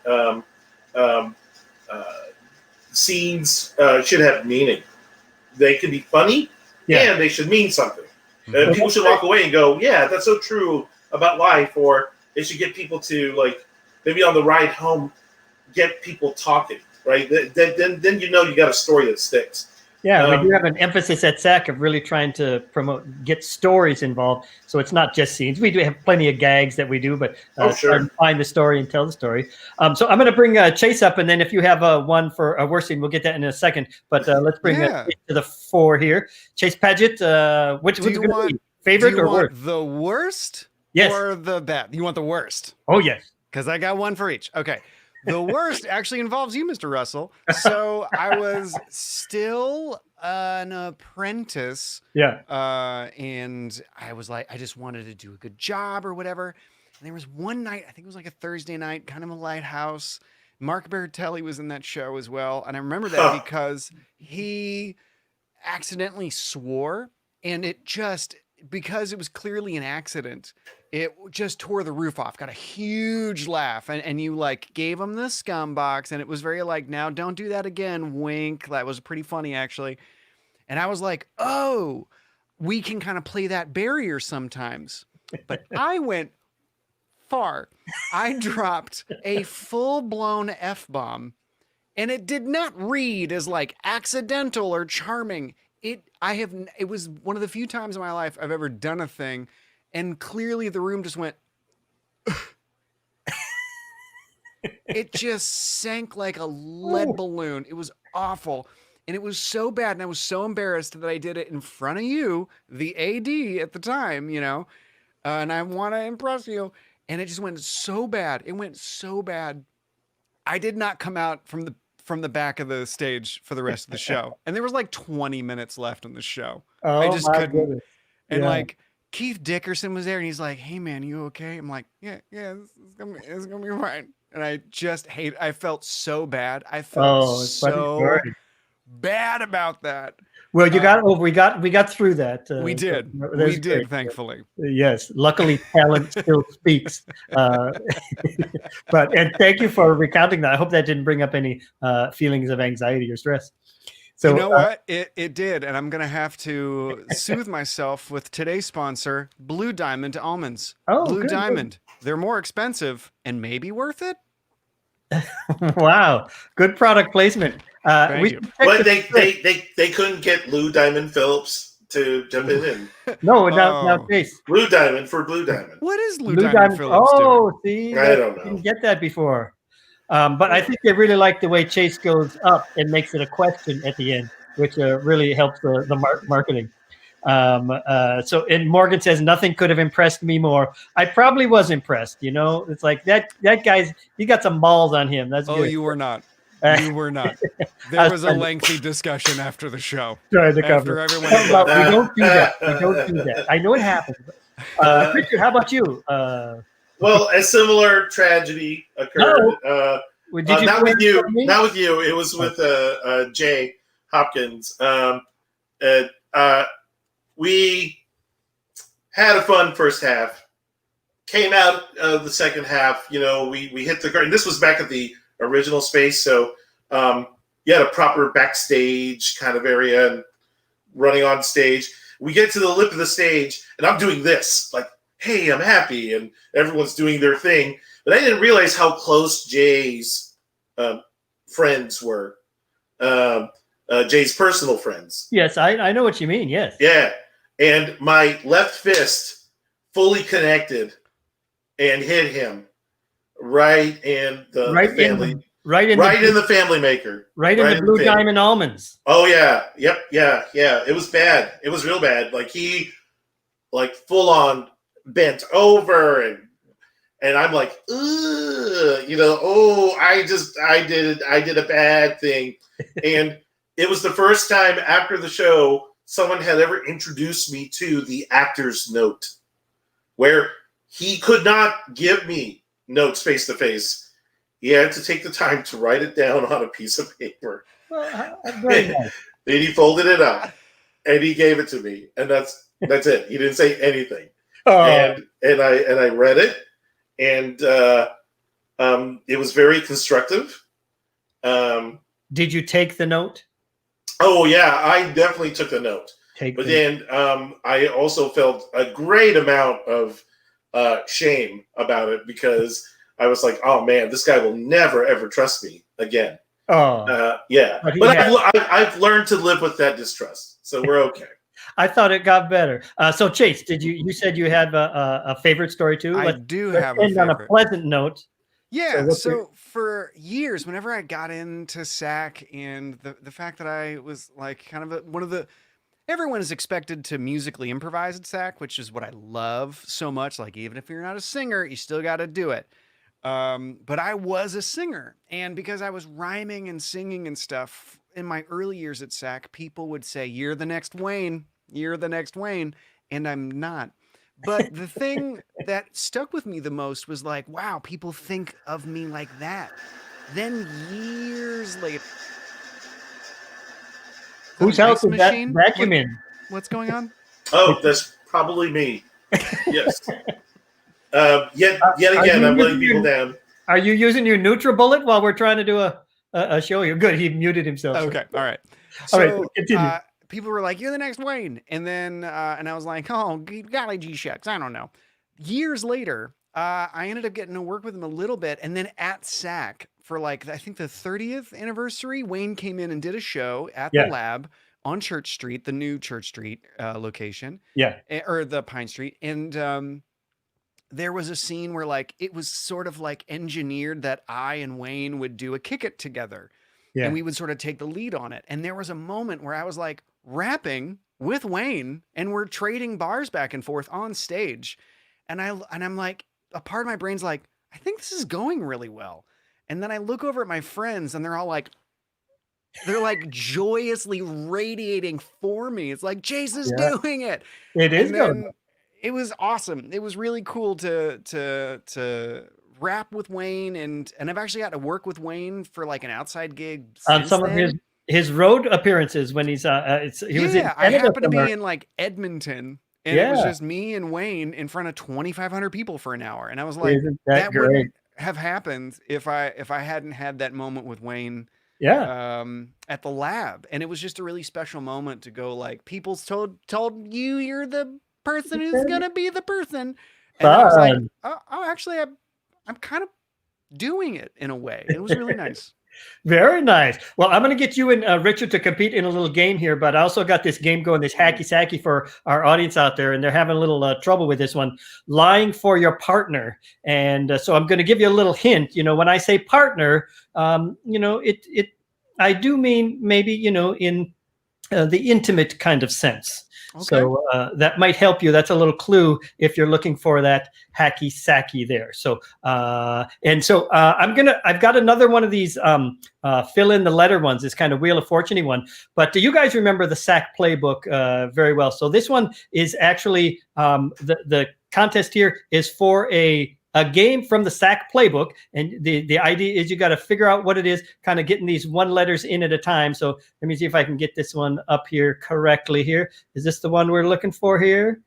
scenes should have meaning. They can be funny, and they should mean something. And people should walk away and go, yeah, that's so true about life. Or it should get people to, like, maybe on the ride home, get people talking, right? Then you know you got a story that sticks.
Yeah, we do have an emphasis at SAK of really trying to get stories involved. So it's not just scenes. We do have plenty of gags that we do, but find the story and tell the story. So I'm going to bring Chase up, and then if you have one for a worst scene, we'll get that in a second. But let's bring Chase to the fore here. Chase Paget, which one's going to be? Favorite or worst?
The worst or the best? You want the worst?
Oh, yes.
Because I got one for each. Okay. The worst actually involves you, Mr. Russell. So I was still an apprentice.
Yeah.
And I was like, I just wanted to do a good job or whatever. And there was one night, I think it was like a Thursday night, kind of a lighthouse. Mark Bertelli was in that show as well. And I remember that because he accidentally swore, and it just, because it was clearly an accident, it just tore the roof off, got a huge laugh. And you like gave him the scum box, and it was very like, now don't do that again, wink. That was pretty funny, actually. And I was like, oh, we can kind of play that barrier sometimes. But I went far. I dropped a full-blown F-bomb, and it did not read as like accidental or charming. It was one of the few times in my life I've ever done a thing, and clearly the room just went, it just sank like a lead balloon. It was awful. And it was so bad. And I was so embarrassed that I did it in front of you, the AD at the time, and I want to impress you. And it just went so bad. It went so bad. I did not come out from the back of the stage for the rest of the show. And there was like 20 minutes left in the show. I just couldn't. Goodness. And like Keith Dickerson was there, and he's like, hey man, you okay? I'm like, yeah, it's gonna be fine. and I just hate. I felt so bad. I felt
it's funny
so
story.
bad about that.
Well, we got through that.
We
so
did.
that
We
was
did,
great.
thankfully.
Yes, luckily talent still speaks. But and thank you for recounting that. I hope that didn't bring up any feelings of anxiety or stress. So
You know what? It did, and I'm gonna have to soothe myself with today's sponsor, Blue Diamond Almonds.
Oh,
Blue
good.
Diamond. They're more expensive and maybe worth it.
Wow, good product placement.
Thank you.
Should check
But
the
they couldn't get Lou Diamond Phillips to jump in and
no, now
Oh.
Chase.
Blue Diamond for Blue Diamond.
What is Blue
Blue
Diamond
Diamond.
Phillips doing?
Oh, see,
I don't know.
didn't get that before. But I think they really like the way Chase goes up and makes it a question at the end, which really helps the marketing. So, and Morgan says nothing could have impressed me more. I probably was impressed. It's like that guy's he got some balls on him. That's
Oh,
good.
you were not.
Uh,
You were not.
I
There
was
was a
trying to-
lengthy discussion after the show.
Trying to
After
cover.
everyone
No,
had
no,
left.
we don't do that. We don't do that. I know it happens. Richard, how about you?
Well, a similar tragedy occurred.
Did you
Not with you.
from me?
Not with you. It was with Jay Hopkins. We had a fun first half. Came out of the second half. We hit the ground. This was back at the original space, so you had a proper backstage kind of area and running on stage. We get to the lip of the stage, and I'm doing this, like, hey, I'm happy, and everyone's doing their thing. But I didn't realize how close Jay's friends were, Jay's personal friends.
Yes, I know what you mean. Yes.
Yeah, and my left fist fully connected and hit him right in the family,
right in
the family maker,
right in the Blue Diamond Almonds.
Oh yeah, yep, yeah. It was bad. It was real bad. Like he, full on bent over and I'm like, ugh, oh, I did a bad thing. And it was the first time after the show someone had ever introduced me to the actor's note, where he could not give me notes face to face. He had to take the time to write it down on a piece of paper.
Well, very nice.
Then he folded it up and he gave it to me. And that's it. He didn't say anything.
Oh.
And I read it, and it was very constructive.
Did you take the note?
Oh yeah, I definitely took the note. Then I also felt a great amount of shame about it, because I was like, oh man, this guy will never ever trust me again.
Oh,
yeah. But I've learned to live with that distrust, so we're okay.
I thought it got better. So Chase, you said you had a favorite story too?
I do have a
end on a
favorite.
pleasant note.
Yeah, so for years, whenever I got into SAK, and the fact that I was like kind of one of the, everyone is expected to musically improvise at SAK, which is what I love so much. Like, even if you're not a singer, you still got to do it. But I was a singer, and because I was rhyming and singing and stuff in my early years at SAK, people would say, "You're the next Wayne. You're the next Wayne," and I'm not. But the thing that stuck with me the most was like, wow, people think of me like that. Then years later,
whose house is that vacuum in?
What's going on?
Oh, that's probably me. Yes. Yet again, I'm letting people down.
Are you using your NutriBullet while we're trying to do a show here? Good, he muted himself.
Okay, all right.
All right, so continue.
People were like, "You're the next Wayne," and then and I was like, "Oh, golly gee shucks, I don't know." Years later, I ended up getting to work with him a little bit, and then at SAK for like I think the 30th anniversary, Wayne came in and did a show at the lab on Church Street, the new Church Street location, or the Pine Street, and there was a scene where like it was sort of like engineered that I and Wayne would do a kick it together. Yeah. And we would sort of take the lead on it. And there was a moment where I was like rapping with Wayne and we're trading bars back and forth on stage. And I'm like, a part of my brain's like, I think this is going really well. And then I look over at my friends and they're like joyously radiating for me. It's like, Chase is doing it.
It is going.
It was awesome. It was really cool to rap with Wayne, and I've actually got to work with Wayne for like an outside gig
On
since
some of
then.
his road appearances when he was in
I
Canada
happened to
somewhere.
be in like Edmonton, and it was
Yeah,
just me and Wayne in front of 2,500 people for an hour, and I was like,
isn't that
that
great?
wouldn't have happened if I hadn't had that moment with Wayne
Yeah,
at the lab, and it was just a really special moment to go like, people's told you you're the person who's gonna be the person, and then I was like,
fun.
oh actually I'm kind of doing it in a way. It was really nice.
Very nice. Well, I'm going to get you and Richard to compete in a little game here, but I also got this game going, this hacky sacky for our audience out there, and they're having a little trouble with this one, lying for your partner. And so I'm going to give you a little hint. You know, when I say partner, you know, I do mean maybe, you know, in the intimate kind of sense.
Okay.
So that might help you. That's a little clue if you're looking for that hacky sacky there. So I've got another one of these fill in the letter ones, this kind of Wheel of Fortune one. But do you guys remember the SAK playbook very well? So this one is actually the contest here is for a game from the SAK playbook, and the idea is you got to figure out what it is, kind of getting these one letters in at a time. So let me see if I can get this one up here correctly here. Is this the one we're looking for here?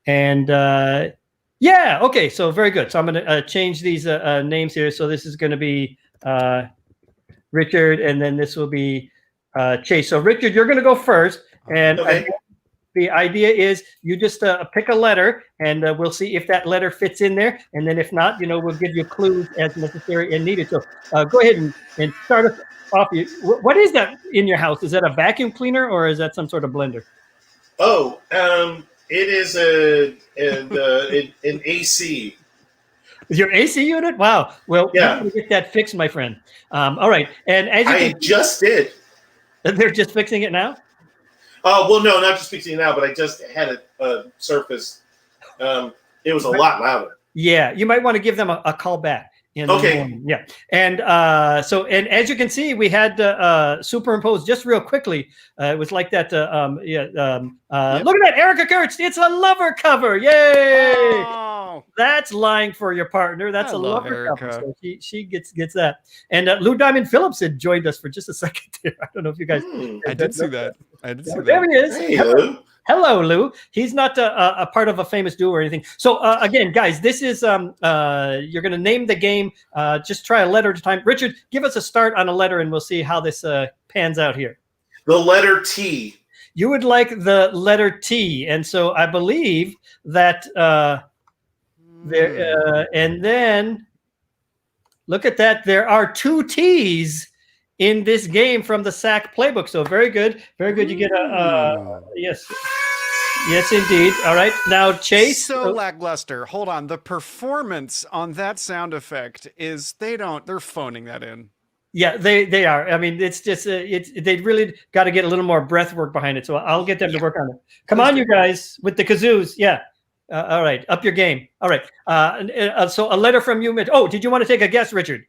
And yeah, okay, so very good. So I'm going to change these names here. So this is going to be Richard, and then this will be Chase. So Richard, you're going to go first, and
Okay.
the idea is you just pick a letter, and we'll see if that letter fits in there. And then if not, you know, we'll give you clues as necessary and needed. So go ahead and start us off. What is that in your house? Is that a vacuum cleaner or is that some sort of blender?
Oh, it is an AC.
Is your AC unit? Wow. Well,
Yeah.
we're gonna get that fixed, my friend. All right. And as you
I
can,
just did.
they're just fixing it now?
Oh, well, no, not just fixing it now, but I just had a surface. It was a lot louder.
Yeah, you might want to give them a call back. In the
Okay.
morning. Yeah. And and as you can see, we had superimposed just real quickly. It was like that. Look at that, Erica Kurtz. It's a lover cover. Yay!
Oh,
That's lying for your partner. That's
I
a
love
lover
Erica.
cover. So she gets that. And Lou Diamond Phillips had joined us for just a second there. I don't know if you guys.
I did see that. I did see
There
that.
he is.
Hey, Lou.
Hello, Lou. He's not a part of a famous duo or anything. So again, guys, this is you're going to name the game. Just try a letter at a time. Richard, give us a start on a letter, and we'll see how this pans out here.
The letter T.
You would like the letter T, and so I believe that there. And then look at that. There are 2 T's in this game from the SAK playbook. So very good, very good. You get a yes. Yes, indeed. All right. Now, Chase.
So lackluster. Hold on. The performance on that sound effect is they're phoning that in.
Yeah, they are. I mean, it's just they really got to get a little more breath work behind it. So I'll get them to work on it. Come on, you guys, with the kazoos. Yeah. All right. Up your game. All right. So a letter from you. Oh, did you want to take a guess, Richard?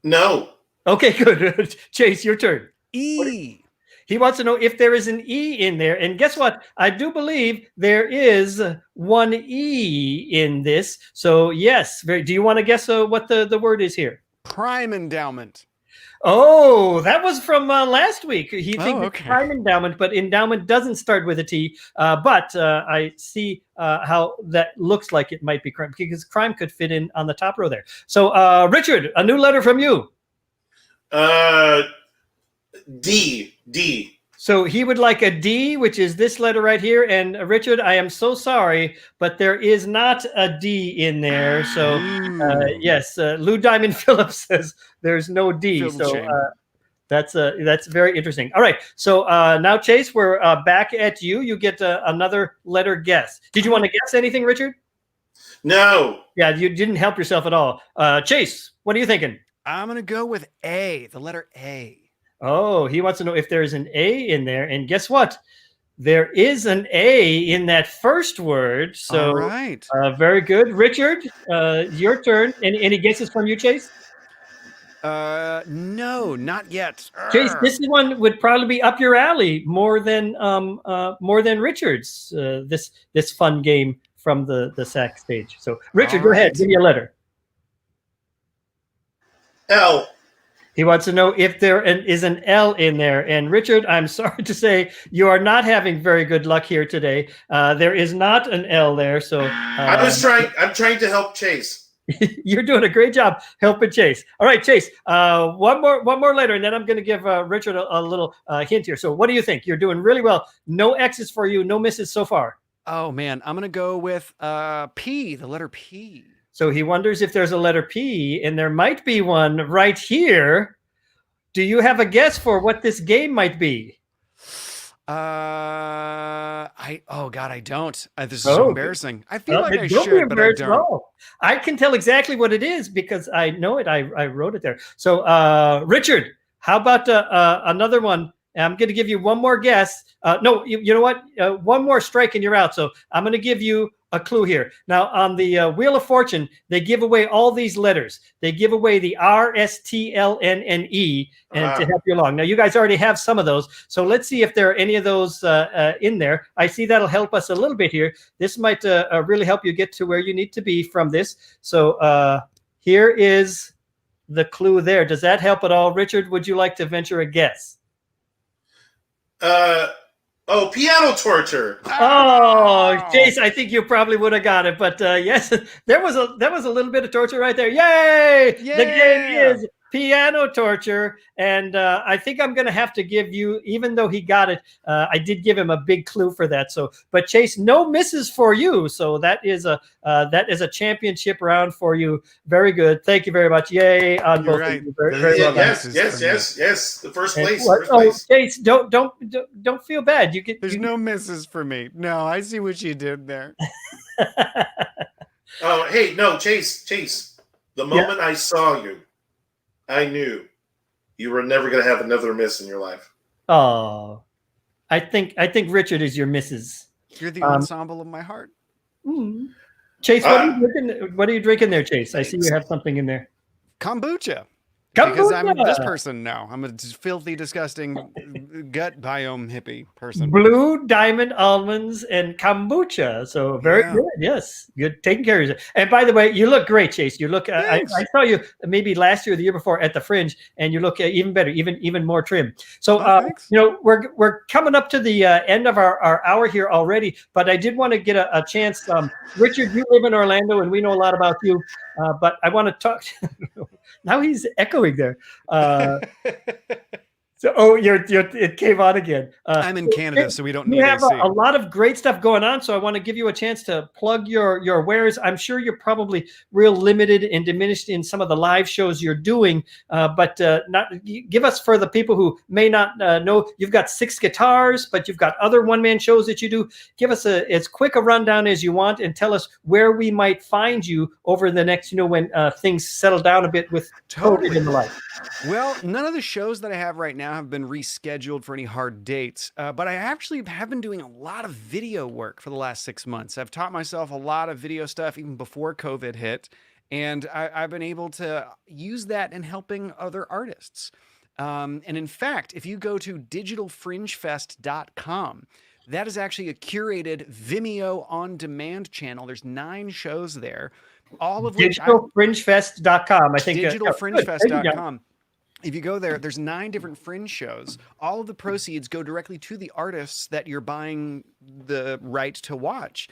No.
Okay, good. Chase, your turn.
E.
He wants to know if there is an E in there. And guess what? I do believe there is one E in this. So yes. Do you want to guess what the word is here?
Prime endowment.
Oh, that was from last week. He thinks
okay.
it's prime endowment, but endowment doesn't start with a T. But I see how that looks like it might be crime, because crime could fit in on the top row there. So Richard, a new letter from you.
D.
So he would like a D, which is this letter right here. And Richard, I am so sorry, but there is not a D in there. So yes, Lou Diamond Phillips says there's no D. So that's very interesting. All right. So now, Chase, we're back at you. You get another letter guess. Did you want to guess anything, Richard?
No.
Yeah, you didn't help yourself at all. Chase, what are you thinking?
I'm going to go with A, the letter A.
Oh, he wants to know if there's an A in there. And guess what? There is an A in that first word. So
all right.
Very good. Richard, your turn. Any guesses from you, Chase?
No, not yet.
Chase, this one would probably be up your alley more than Richard's. This fun game from the SAK stage. So Richard,
All
go ahead,
right.
give me a letter.
L.
He wants to know if there is an L in there. And Richard, I'm sorry to say you are not having very good luck here today. There is not an L there. So
I'm trying to help Chase.
you're doing a great job helping Chase. All right, Chase, one more letter, and then I'm going to give Richard a little hint here. So what do you think? You're doing really well. No X's for you, no misses so far.
Oh man, I'm gonna go with P, the letter P.
So he wonders if there's a letter P, and there might be one right here. Do you have a guess for what this game might be?
Oh God, I don't. This is so embarrassing. I feel like I
Don't be
should, but I
embarrassed at
don't.
all. I can tell exactly what it is because I know it. I wrote it there. So Richard, how about another one? I'm going to give you one more guess. No, you know what? One more strike and you're out. So I'm going to give you a clue here. Now, on the Wheel of Fortune, they give away all these letters. They give away the R, S, T, L, N, and E to help you along. Now, you guys already have some of those. So let's see if there are any of those in there. I see that'll help us a little bit here. This might really help you get to where you need to be from this. So here is the clue there. Does that help at all? Richard, would you like to venture a guess?
Piano torture.
Oh, Chase, I think you probably would have got it, but yes, there was a little bit of torture right there. Yay!
Yeah!
The game is piano torture, and I think I'm going to have to give you, even though he got it, I did give him a big clue for that. So, but Chase, no misses for you. So that is a championship round for you. Very good. Thank you very much. Yay on
You're
both
right.
of you. Very well done.
Yes. The first place.
Chase, don't feel bad. You get.
There's no misses for me. No, I see what you did there.
Oh, hey, no, Chase. The moment I saw you, I knew you were never going to have another miss in your life.
Oh, I think Richard is your missus.
You're the ensemble of my heart.
Chase, what are you drinking there, Chase? I see you have something in there.
Kombucha.
Kombucha.
Because I'm this person now. I'm a filthy, disgusting gut biome hippie person.
Blue Diamond almonds and kombucha. So very good. Yes, good taking care of yourself. And by the way, you look great, Chase. You look. I saw you maybe last year, or the year before at the Fringe, and you look even better, even more trim. So we're coming up to the end of our hour here already. But I did want to get a chance. Richard, you live in Orlando, and we know a lot about you. But I want to talk. Now he's echoing there. It came on again.
I'm in Canada, so we don't need
You have
AC.
a lot of great stuff going on, so I want to give you a chance to plug your wares. I'm sure you're probably real limited and diminished in some of the live shows you're doing, but give us, for the people who may not know, you've got 6 guitars, but you've got other one-man shows that you do. Give us as quick a rundown as you want and tell us where we might find you over the next, when things settle down a bit with COVID in the life.
Well, none of the shows that I have right now have been rescheduled for any hard dates, but I actually have been doing a lot of video work for the last 6 months. I've taught myself a lot of video stuff even before COVID hit, and I've been able to use that in helping other artists. And in fact, if you go to digitalfringefest.com, that is actually a curated Vimeo on-demand channel. There's 9 shows there, all of which
digitalfringefest.com. I think
digitalfringefest.com. If you go there, there's 9 different Fringe shows. All of the proceeds go directly to the artists that you're buying the right to watch.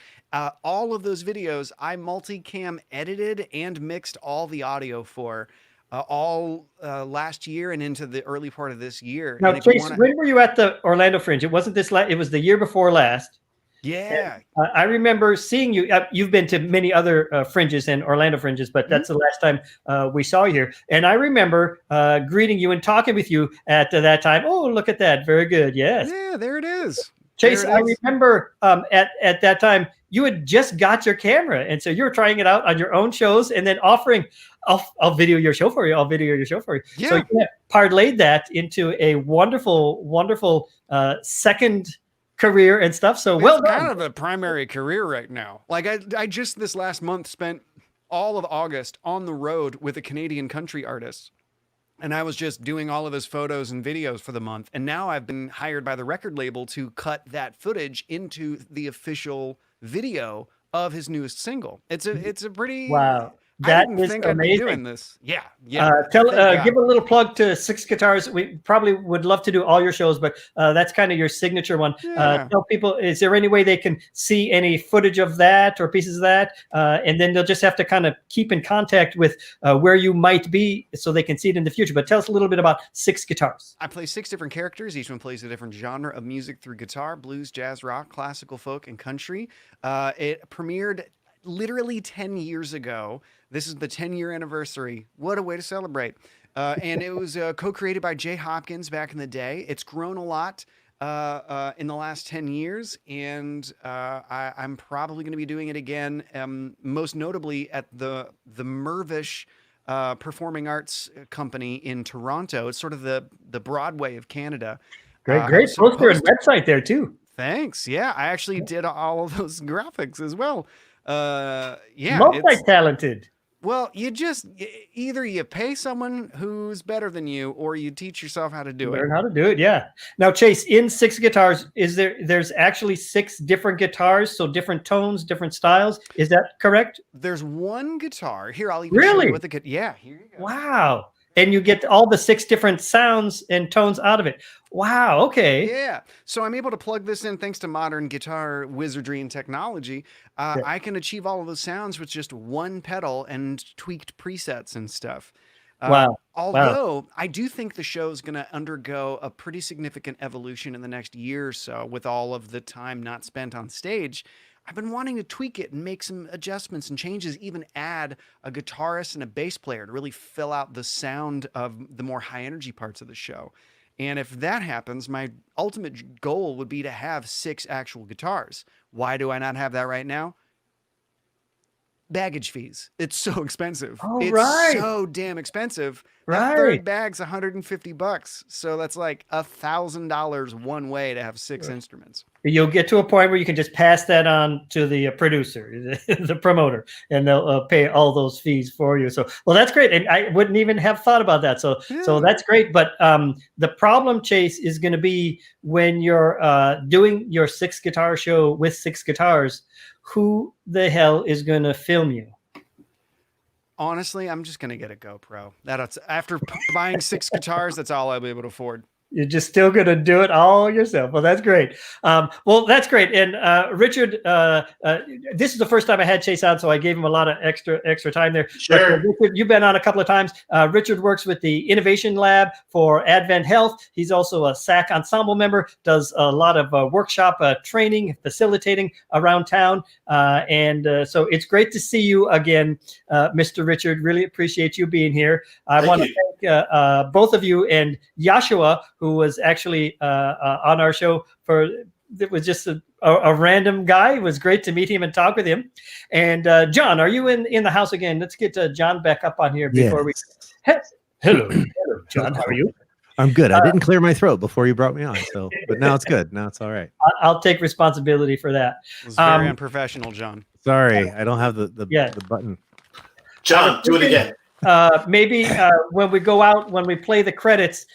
All of those videos, I multicam edited and mixed all the audio for all last year and into the early part of this year.
Now, Chase, when were you at the Orlando Fringe? It wasn't this last, it was the year before last.
Yeah.
I remember seeing you. You've been to many other Fringes and Orlando Fringes, but that's the last time we saw you here. And I remember greeting you and talking with you at that time. Oh, look at that. Very good. Yes.
Yeah, there it is.
Chase, I remember at that time, you had just got your camera. And so you were trying it out on your own shows and then offering, I'll video your show for you. I'll video your show for you.
Yeah.
So you parlayed that into a wonderful, wonderful second career and stuff. So well done.
Kind of a primary career right now. Like I just this last month spent all of August on the road with a Canadian country artist. And I was just doing all of his photos and videos for the month. And now I've been hired by the record label to cut that footage into the official video of his newest single. It's a pretty.
Wow.
I
That
didn't
is
think I'd be doing
amazing.
this. Yeah. Thank
Give
God.
a little plug to Six Guitars. We probably would love to do all your shows, but that's kind of your signature one.
Yeah.
Tell people, is there any way they can see any footage of that or pieces of that? And then they'll just have to kind of keep in contact with where you might be so they can see it in the future. But tell us a little bit about Six Guitars.
I play 6 different characters. Each one plays a different genre of music through guitar: blues, jazz, rock, classical, folk, and country. It premiered literally 10 years ago. This is the 10-year anniversary. What a way to celebrate. And it was co-created by Jay Hopkins back in the day. It's grown a lot in the last 10 years, and I'm probably going to be doing it again, most notably at the Mervish Performing Arts Company in Toronto. It's sort of the Broadway of Canada.
Great poster and website there too.
Thanks. Yeah, I actually did all of those graphics as well. Yeah,
multi-talented.
Well, either you pay someone who's better than you, or you teach yourself how to do it.
Learn how to do it, yeah. Now, Chase, in Six Guitars, there's actually 6 different guitars, so different tones, different styles. Is that correct?
There's one guitar. Here, I'll even show you what yeah, here you go.
Wow. And you get all the 6 different sounds and tones out of it. Wow. Okay.
Yeah. So I'm able to plug this in thanks to modern guitar wizardry and technology. I can achieve all of those sounds with just one pedal and tweaked presets and stuff.
Wow.
Although I do think the show is going to undergo a pretty significant evolution in the next year or so with all of the time not spent on stage. I've been wanting to tweak it and make some adjustments and changes, even add a guitarist and a bass player to really fill out the sound of the more high energy parts of the show. And if that happens, my ultimate goal would be to have 6 actual guitars. Why do I not have that right now? Baggage fees. It's so expensive. It's so damn expensive. That third bag's $150. So that's like $1,000 one way to have 6 instruments.
You'll get to a point where you can just pass that on to the producer, the promoter, and they'll pay all those fees for you. So, well, that's great. And I wouldn't even have thought about that. So that's great. But the problem, Chase, is going to be when you're doing your 6 guitar show with 6 guitars, who the hell is going to film you?
Honestly, I'm just going to get a GoPro. That's after buying 6 guitars, that's all I'll be able to afford.
You're just still going to do it all yourself. Well, that's great. Well, that's great. And Richard, this is the first time I had Chase on, so I gave him a lot of extra time there.
Sure.
But, Richard, you've been on a couple of times. Richard works with the Innovation Lab for Advent Health. He's also a SAK Ensemble member, does a lot of workshop training, facilitating around town. So it's great to see you again, Mr. Richard. Really appreciate you being here. I want to thank both of you and Yashua, who was actually on our show it was just a random guy. It was great to meet him and talk with him. And John, are you in the house again? Let's get John back up on here before we. Hello, John. How are you?
I'm good. I didn't clear my throat before you brought me on, but now it's good. Now it's all right.
I'll take responsibility for that.
It was very unprofessional, John.
Sorry, I don't have the button.
John, do it again.
Maybe when we go out, when we play the credits,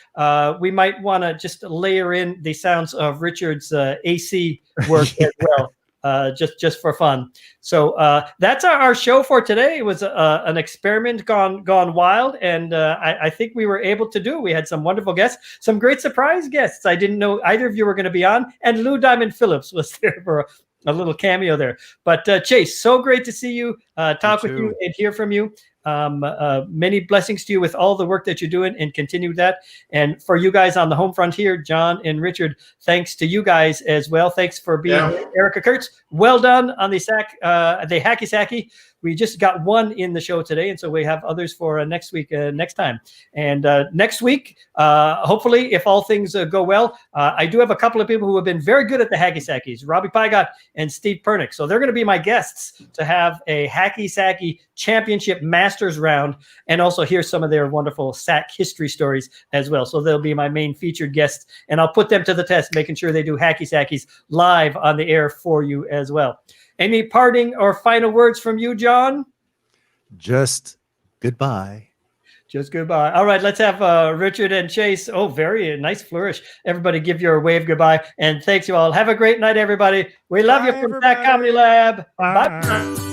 we might want to just layer in the sounds of Richard's AC work as well, just for fun. So that's our show for today. It was an experiment gone wild, and I think we were able to do it. We had some wonderful guests, some great surprise guests. I didn't know either of you were going to be on, and Lou Diamond Phillips was there for a little cameo there. But Chase, so great to see you, talk with you, and hear from you. Many blessings to you with all the work that you're doing, and continue that. And for you guys on the home front here, John and Richard, thanks to you guys as well. Thanks for being here. Erica Kurtz, well done on the Hacky Sacky. We just got one in the show today, and so we have others for next week, next time. And next week, hopefully, if all things go well, I do have a couple of people who have been very good at the Hacky Sackies, Robbie Pygott and Steve Pernick. So they're going to be my guests to have a Hacky Sacky Championship Masters round, and also hear some of their wonderful SAK history stories as well. So they'll be my main featured guests, and I'll put them to the test, making sure they do Hacky Sackies live on the air for you as well. Any parting or final words from you, John?
Just goodbye.
Just goodbye. All right, let's have Richard and Chase. Oh, very nice flourish. Everybody give your wave goodbye. And thanks you all. Have a great night, everybody. We love
Bye,
you from SAK Comedy
everybody.
Lab. Bye.